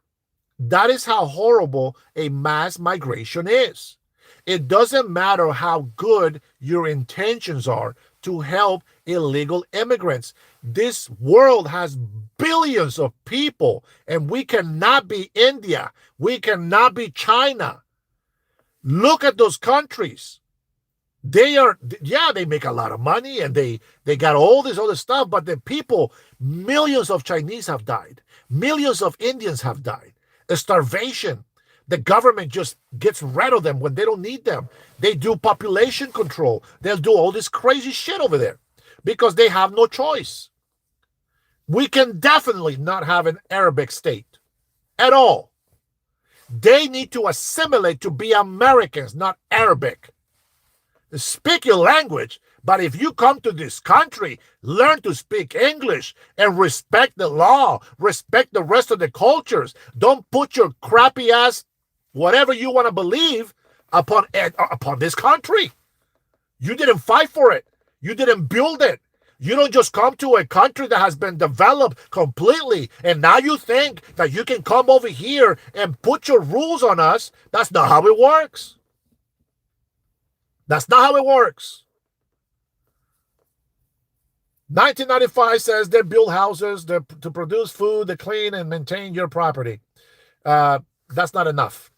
That is how horrible a mass migration is. It doesn't matter how good your intentions are to help illegal immigrants. This world has billions of people, and we cannot be India. We cannot be China. Look at those countries. They are, yeah, they make a lot of money, and they got all this other stuff, but the people, millions of Chinese have died. Millions of Indians have died. The starvation. The government just gets rid of them when they don't need them. They do population control. They'll do all this crazy shit over there because they have no choice. We can definitely not have an Arabic state at all. They need to assimilate to be Americans, not Arabic. Speak your language, but if you come to this country, learn to speak English and respect the law, respect the rest of the cultures. Don't put your crappy ass, whatever you want to believe, upon this country. You didn't fight for it. You didn't build it. You don't just come to a country that has been developed completely, and now you think that you can come over here and put your rules on us. That's not how it works. That's not how it works. 1995 says they build houses to produce food, to clean and maintain your property. That's not enough.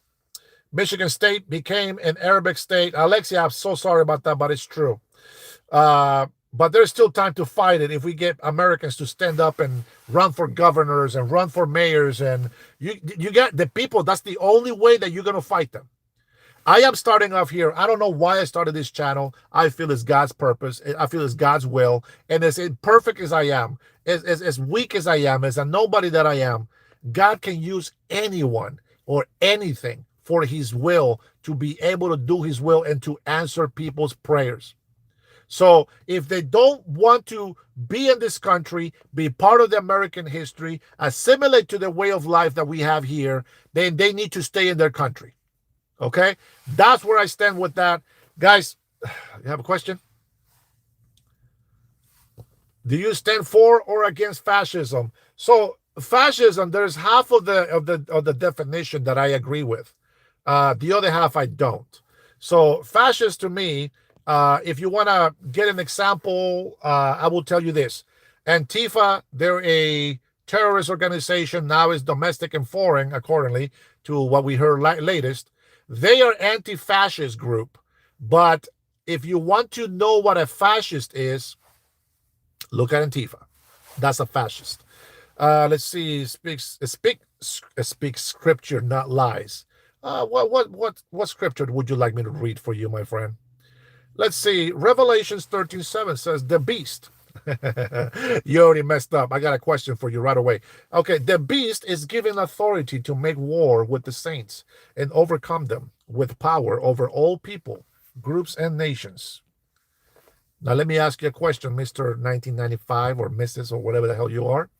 Michigan State became an Arabic state. Alexia, I'm so sorry about that, but it's true. But there's still time to fight it if we get Americans to stand up and run for governors and run for mayors. And you get the people. That's the only way that you're going to fight them. I am starting off here. I don't know why I started this channel. I feel it's God's purpose. I feel it's God's will. And as imperfect as I am, as weak as I am, as a nobody that I am, God can use anyone or anything for his will to be able to do his will and to answer people's prayers. So if they don't want to be in this country, be part of the American history, assimilate to the way of life that we have here, then they need to stay in their country. Okay, that's where I stand with that. Guys, you have a question? Do you stand for or against fascism? So fascism, there's half of the definition that I agree with. The other half I don't. So fascist to me, if you want to get an example, I will tell you this. Antifa, they're a terrorist organization. Now is domestic and foreign, accordingly to what we heard latest. They are anti-fascist group, but if you want to know what a fascist is, look at Antifa. That's a fascist. Let's see. Speak scripture, not lies. What scripture would you like me to read for you, my friend? Let's see. Revelations 13:7 says the beast. You already messed up. I got a question for you right away. Okay, the beast is given authority to make war with the saints and overcome them with power over all people, groups, and nations. Now, let me ask you a question, Mr. 1995 or Mrs. or whatever the hell you are.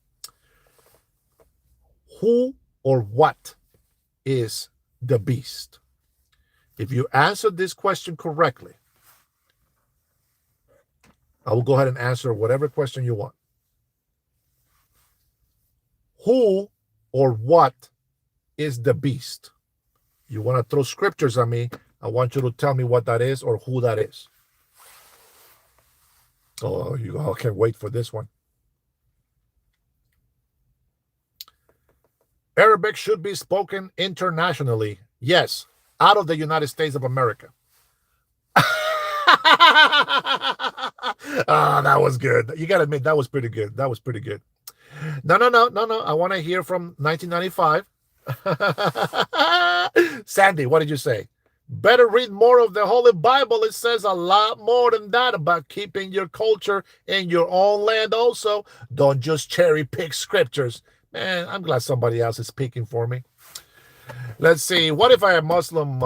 Who or what is the beast? If you answer this question correctly, I will go ahead and answer whatever question you want. Who or what is the beast? You want to throw scriptures at me, I want you to tell me what that is or who that is. Oh, you all can't wait for this one. Arabic should be spoken internationally. Yes, out of the United States of America. That was good. You got to admit, that was pretty good. That was pretty good. No. I want to hear from 1995. Sandy, what did you say? Better read more of the Holy Bible. It says a lot more than that about keeping your culture in your own land also. Don't just cherry pick scriptures. Man, I'm glad somebody else is speaking for me. Let's see. What if a Muslim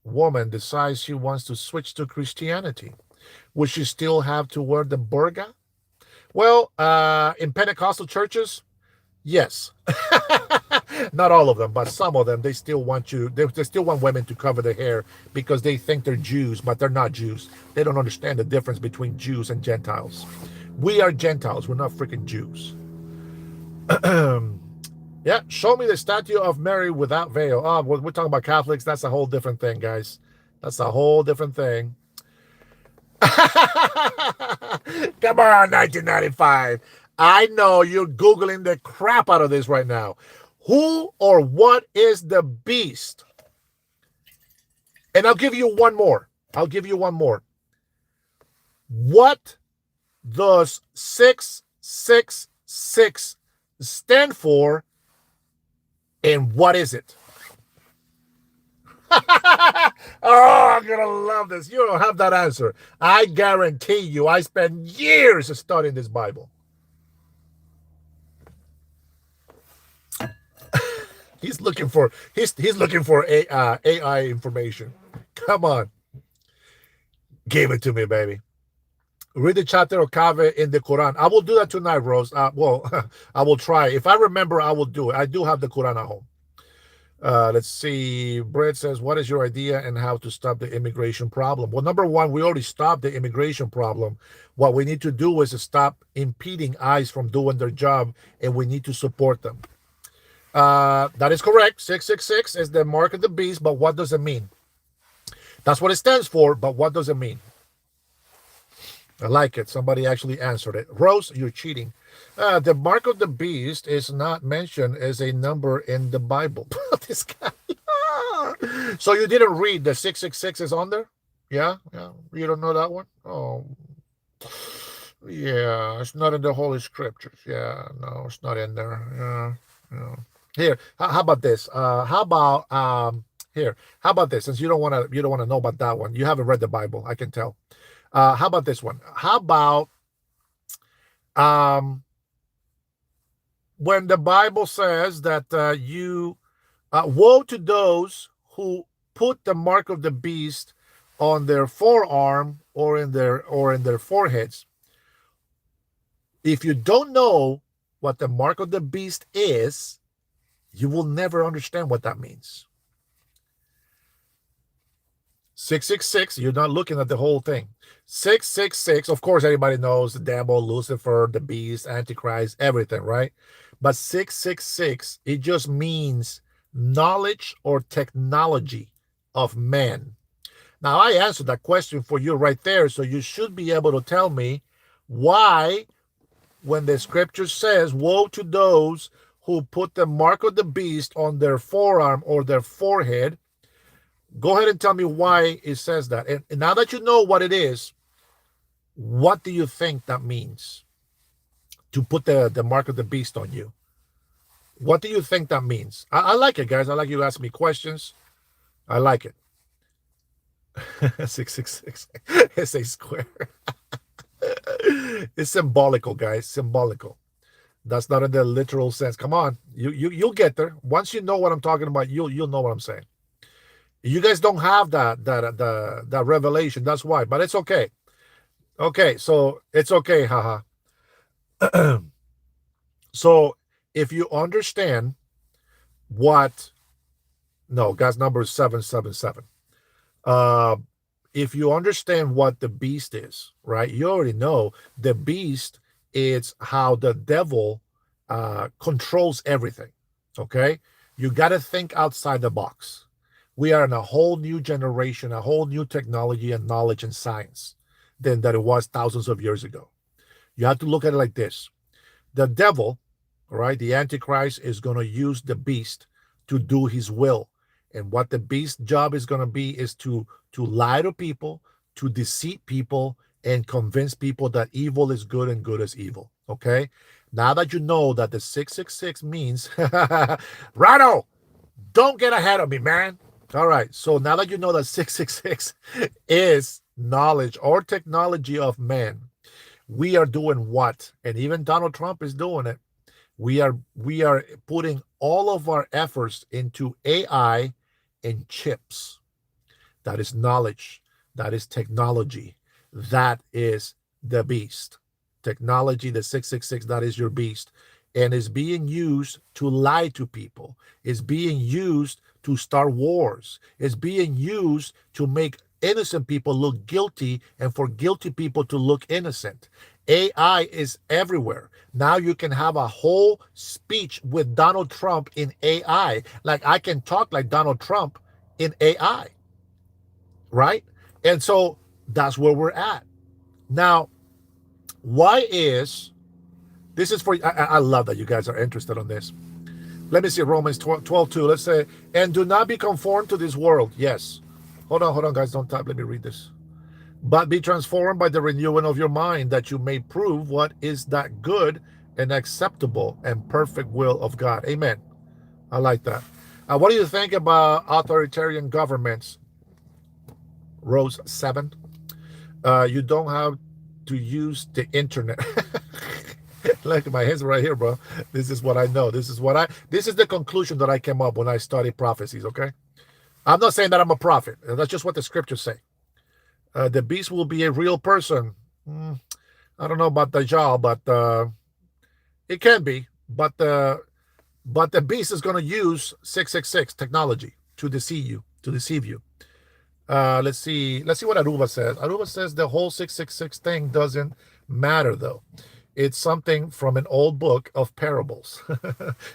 woman decides she wants to switch to Christianity? Would she still have to wear the burqa? Well, in Pentecostal churches, yes. Not all of them, but some of them, they still want they still want women to cover their hair because they think they're Jews, but they're not Jews. They don't understand the difference between Jews and Gentiles. We are Gentiles. We're not freaking Jews. Yeah, show me the statue of Mary without veil. Oh, we're talking about Catholics. That's a whole different thing, guys. That's a whole different thing. Come on, 1995. I know you're Googling the crap out of this right now. Who or what is the beast? And I'll give you one more. I'll give you one more. What does 666 stand for, and what is it? Oh, I'm gonna love this. You don't have that answer. I guarantee you, I spent years studying this Bible. He's looking for AI information. Come on, give it to me, baby. Read the chapter of Kaveh in the Quran. I will do that tonight, Rose. Well, I will try. If I remember, I will do it. I do have the Quran at home. Let's see. Brett says, what is your idea and how to stop the immigration problem? Well, number one, we already stopped the immigration problem. What we need to do is to stop impeding ICE from doing their job, and we need to support them. That is correct. 666 is the mark of the beast, but what does it mean? That's what it stands for, but what does it mean? I like it. Somebody actually answered it. Rose, you're cheating. The mark of the beast is not mentioned as a number in the Bible. This guy. So you didn't read the 666 is on there? Yeah, yeah. You don't know that one? Oh, yeah. It's not in the Holy Scriptures. Yeah, no, it's not in there. Yeah, yeah. Here, how about this? How about here? How about this? Since you don't want to know about that one. You haven't read the Bible. I can tell. How about this one? How about um, when the Bible says that woe to those who put the mark of the beast on their forearm or in their foreheads. If you don't know what the mark of the beast is, you will never understand what that means. 666, you're not looking at the whole thing. 666, of course, everybody knows the devil, Lucifer, the beast, Antichrist, everything, right? But 666, it just means knowledge or technology of man. Now, I answered that question for you right there, so you should be able to tell me why, when the scripture says, woe to those who put the mark of the beast on their forearm or their forehead, go ahead and tell me why it says that. And now that you know what it is, what do you think that means to put the mark of the beast on you? What do you think that means? I like it, guys. I like you asking me questions. I like it. 666. It's a square. It's symbolical, guys. Symbolical. That's not in the literal sense. Come on. You'll get there. Once you know what I'm talking about, you'll know what I'm saying. You guys don't have that revelation. That's why. But it's okay. Okay, so it's okay, haha. So if you understand what no, God's number is 777. Uh if you understand what the beast is, right? You already know the beast is how the devil controls everything. Okay? You got to think outside the box. We are in a whole new generation, a whole new technology and knowledge and science than that it was thousands of years ago. You have to look at it like this. The devil, right, the Antichrist, is going to use the beast to do his will. And what the beast's job is going to be is to lie to people, to deceive people, and convince people that evil is good and good is evil. Okay? Now that you know that the 666 means, Rado, don't get ahead of me, man. All right. So now that you know that 666 is knowledge or technology of man, we are doing what? And even Donald Trump is doing it. We are putting all of our efforts into AI and chips. That is knowledge. That is technology. That is the beast. Technology, the 666, that is your beast. And is being used to lie to people. Is being used to start wars. Is being used to make innocent people look guilty and for guilty people to look innocent. AI is everywhere. Now you can have a whole speech with Donald Trump in AI. Like I can talk like Donald Trump in AI, right? And so That's where we're at. Now, why is this is for I love that you guys are interested on this. Let me see Romans 12 2. Let's say, and do not be conformed to this world. Yes. Hold on, guys. Don't type. Let me read this. But be transformed by the renewing of your mind, that you may prove what is that good and acceptable and perfect will of God. Amen. I like that. What do you think about authoritarian governments? Rose 7. You don't have to use the internet. Look, my hands right here, bro. This is what I know. This is the conclusion that I came up when I studied prophecies, okay? I'm not saying that I'm a prophet. That's just what the scriptures say. The beast will be a real person. I don't know about Dajjal, but it can be. But the beast is going to use 666 technology to deceive you. Let's see what Aruba says. Aruba says the whole 666 thing doesn't matter, though. It's something from an old book of parables.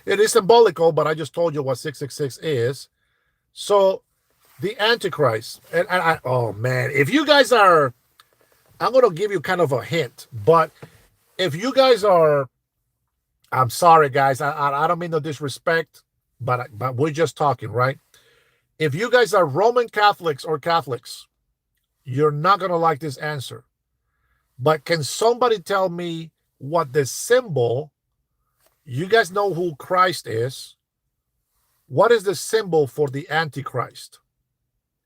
It is symbolical, but I just told you what 666 is. So the Antichrist, and oh man, if you guys are, I'm going to give you kind of a hint, but if you guys are, I'm sorry, guys, I don't mean no disrespect, but we're just talking, right? If you guys are Roman Catholics or Catholics, you're not going to like this answer. But can somebody tell me what the symbol, you guys know who Christ is, what is the symbol for the Antichrist?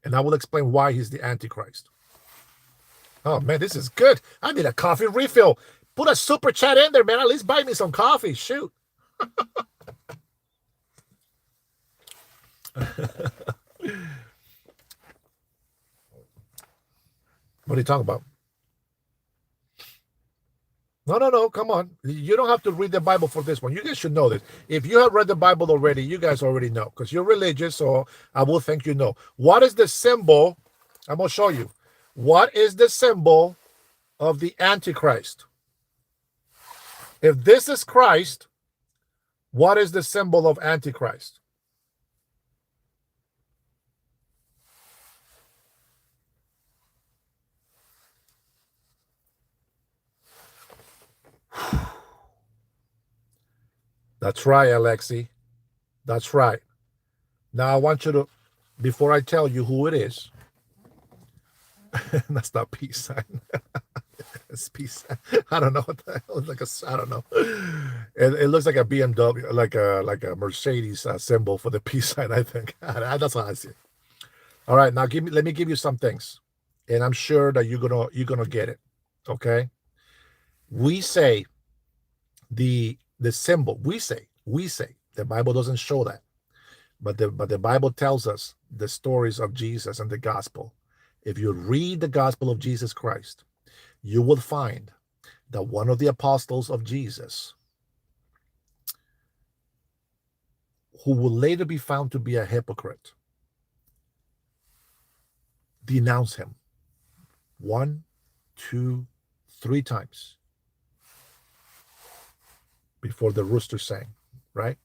And I will explain why he's the Antichrist. Oh, man, this is good. I need a coffee refill. Put a super chat in there, man. At least buy me some coffee. Shoot. What are you talking about? No. Come on. You don't have to read the Bible for this one. You guys should know this. If you have read the Bible already, you guys already know because you're religious, so I will think you know. What is the symbol? I'm going to show you. What is the symbol of the Antichrist? If this is Christ, what is the symbol of Antichrist? That's right, Alexi. That's right. Now I want you to, before I tell you who it is, that's not peace sign. It's peace sign. I don't know what the hell. I don't know. It looks like a BMW, like a Mercedes symbol for the peace sign. I think that's how I see it. All right, now let me give you some things, and I'm sure that you're gonna get it. Okay. We say the symbol. We say the Bible doesn't show that, but the Bible tells us the stories of Jesus and the gospel. If you read the gospel of Jesus Christ, you will find that one of the apostles of Jesus, who will later be found to be a hypocrite, denounced him 1, 2, 3 times before the rooster sang, right?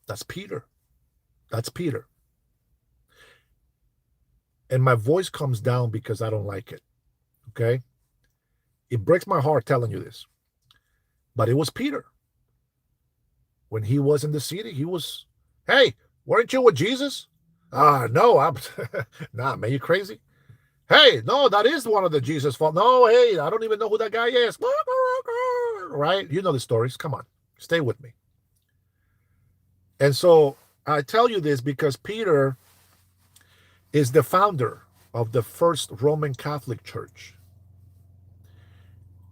That's Peter. That's Peter. And my voice comes down because I don't like it. Okay? It breaks my heart telling you this. But it was Peter. When he was in the city, he was, hey, weren't you with Jesus? No, I'm nah, man, you crazy? Hey, no, that is one of the Jesus fault. No, hey, I don't even know who that guy is. Right? You know the stories. Come on, stay with me. And so I tell you this because Peter is the founder of the first Roman Catholic Church.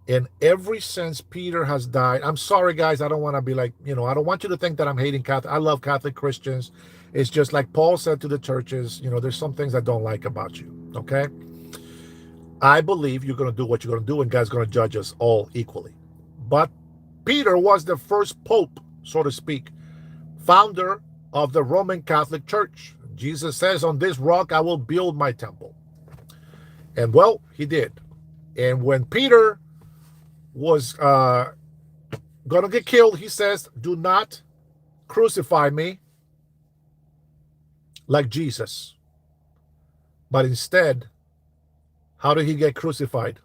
And ever since Peter has died, I'm sorry, guys, I don't want to be like, I don't want you to think that I'm hating Catholic. I love Catholic Christians. It's just like Paul said to the churches, there's some things I don't like about you, okay? I believe you're going to do what you're going to do, and God's going to judge us all equally. But Peter was the first pope, so to speak, founder of the Roman Catholic Church. Jesus says, on this rock I will build my temple. And well, he did. And when Peter was going to get killed, he says, do not crucify me like Jesus, but instead How did he get crucified?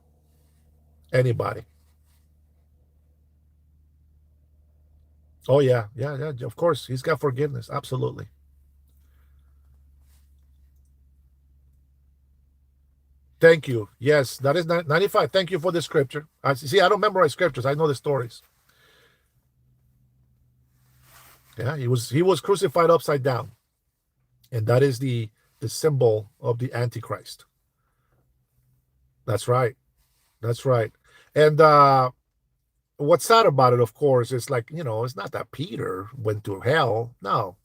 Anybody? Oh yeah, yeah, yeah. Of course, he's got forgiveness. Absolutely. Thank you. Yes, that is 95. Thank you for the scripture. I see. I don't memorize scriptures. I know the stories. Yeah, he was crucified upside down, and that is the symbol of the Antichrist. That's right. That's right. And what's sad about it, of course, is like, it's not that Peter went to hell. No.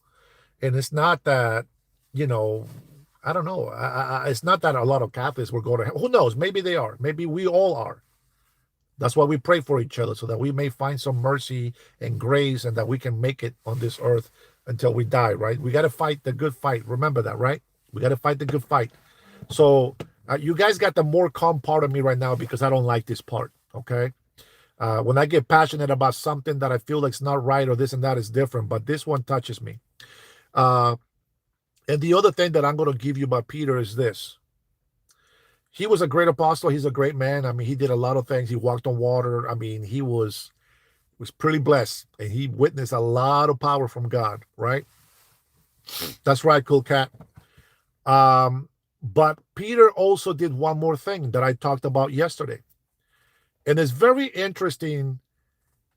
And it's not that, you know, I don't know. It's not that a lot of Catholics will go to hell. Who knows? Maybe they are. Maybe we all are. That's why we pray for each other so that we may find some mercy and grace and that we can make it on this earth until we die, right? We got to fight the good fight. Remember that, right? We got to fight the good fight. So you guys got the more calm part of me right now because I don't like this part, okay? When I get passionate about something that I feel like it's not right or this and that is different, but this one touches me. Uh, and the other thing that I'm going to give you about Peter is this. He was a great apostle. He's a great man. I mean, he did a lot of things. He walked on water. I mean, he was pretty blessed, and he witnessed a lot of power from God, right? That's right, cool cat. But Peter also did one more thing that I talked about yesterday. And it's very interesting.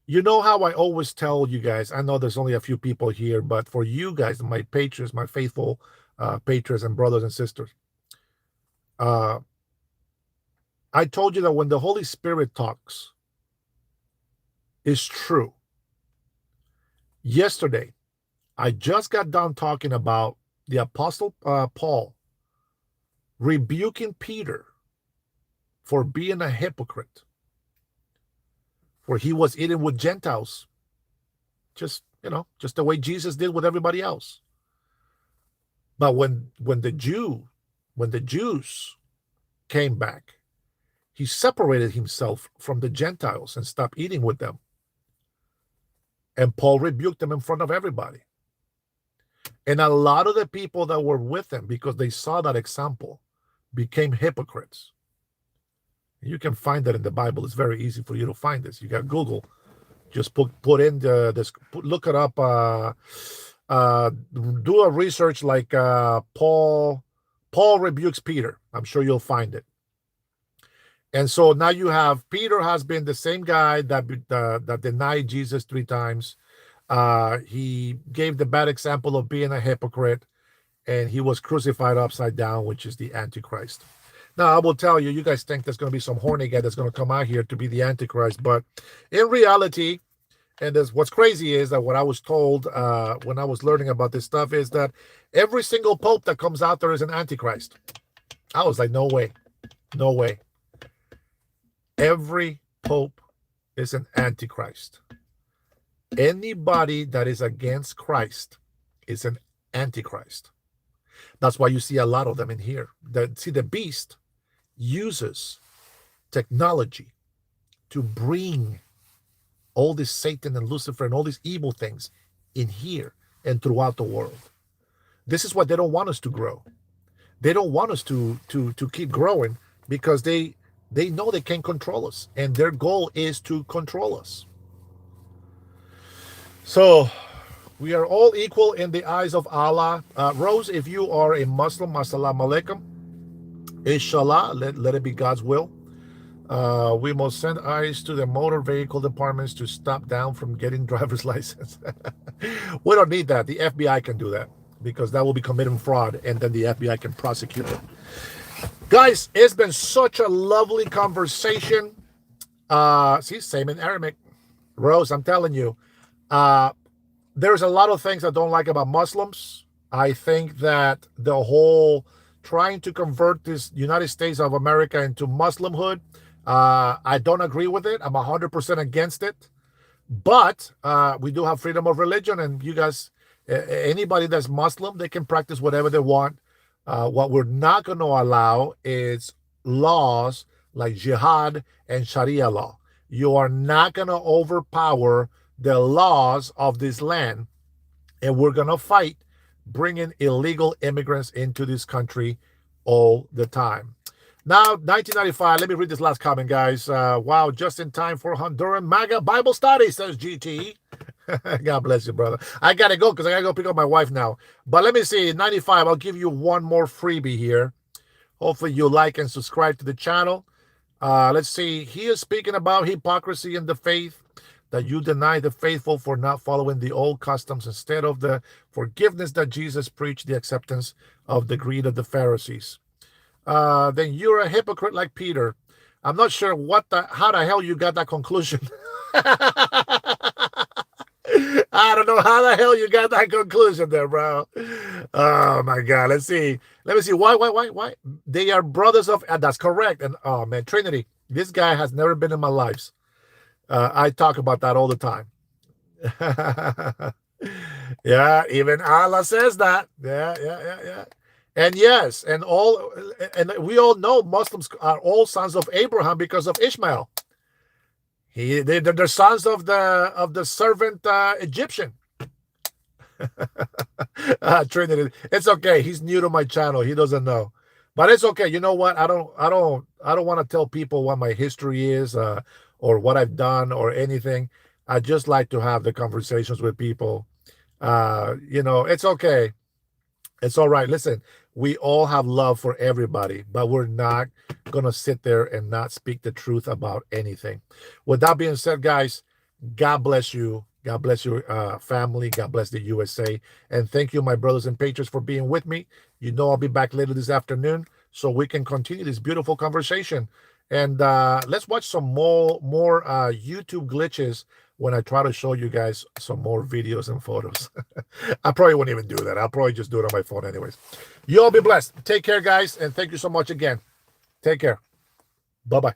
You know how I always tell you guys, I know there's only a few people here, but for you guys, my patrons, my faithful patrons and brothers and sisters, uh, I told you that when the Holy Spirit talks, is true. Yesterday, I just got done talking about the Apostle Paul rebuking Peter for being a hypocrite, for he was eating with Gentiles, just the way Jesus did with everybody else. But when the Jews came back, he separated himself from the Gentiles and stopped eating with them. And Paul rebuked them in front of everybody. And a lot of the people that were with him, because they saw that example, became hypocrites. You can find that in the Bible. It's very easy for you to find this. You got Google. Just put in look it up. Do a research like Paul rebukes Peter. I'm sure you'll find it. And so now you have Peter has been the same guy that denied Jesus 3 times. He gave the bad example of being a hypocrite, and he was crucified upside down, which is the Antichrist. Now, I will tell you, you guys think there's going to be some horny guy that's going to come out here to be the Antichrist, but in reality, and what's crazy is that what I was told when I was learning about this stuff is that every single pope that comes out there is an Antichrist. I was like, no way, no way. Every pope is an Antichrist. Anybody that is against Christ is an Antichrist. That's why you see a lot of them in here. The beast uses technology to bring all this Satan and Lucifer and all these evil things in here and throughout the world. This is why they don't want us to grow. They don't want us to keep growing because they know they can't control us, and their goal is to control us. So we are all equal in the eyes of Allah. Rose, if you are a Muslim, assalamu alaikum. Inshallah, let it be God's will. We must send eyes to the motor vehicle departments to stop down from getting driver's license. We don't need that. The FBI can do that because that will be committing fraud, and then the FBI can prosecute it. Guys, it's been such a lovely conversation. See, same in Arabic. Rose, I'm telling you. There's a lot of things I don't like about Muslims. I think that the whole trying to convert this United States of America into Muslimhood, I don't agree with it. I'm 100% against it. But we do have freedom of religion, and you guys, anybody that's Muslim, they can practice whatever they want. What we're not going to allow is laws like jihad and Sharia law. You are not going to overpower the laws of this land, and we're going to fight bringing illegal immigrants into this country all the time. Now, 1995. Let me read this last comment, guys. Wow, just in time for Honduran MAGA Bible study, says GT. God bless you, brother. I gotta go because I gotta go pick up my wife now. But let me see, 95. I'll give you one more freebie here. Hopefully, you like and subscribe to the channel. Let's see. He is speaking about hypocrisy in the faith, that you deny the faithful for not following the old customs instead of the forgiveness that Jesus preached, the acceptance of the greed of the Pharisees. Then you're a hypocrite like Peter. I'm not sure how the hell you got that conclusion. I don't know how the hell you got that conclusion there, bro. Oh my God. Let's see. Let me see. Why? They are brothers of. That's correct. And oh man, Trinity. This guy has never been in my life. I talk about that all the time. Yeah, even Allah says that. Yeah. And yes, and we all know Muslims are all sons of Abraham because of Ishmael. They're sons of the servant Egyptian. Trinity. It's okay. He's new to my channel. He doesn't know. But it's okay. You know what? I don't want to tell people what my history is, or what I've done or anything. I just like to have the conversations with people. It's okay. It's all right. Listen, we all have love for everybody, but we're not going to sit there and not speak the truth about anything. With that being said, guys, God bless you. God bless your family. God bless the USA. And thank you, my brothers and patrons, for being with me. You know I'll be back later this afternoon so we can continue this beautiful conversation. And let's watch some more YouTube glitches when I try to show you guys some more videos and photos. I probably won't even do that. I'll probably just do it on my phone anyways. You all be blessed. Take care, guys, and thank you so much again. Take care. Bye-bye.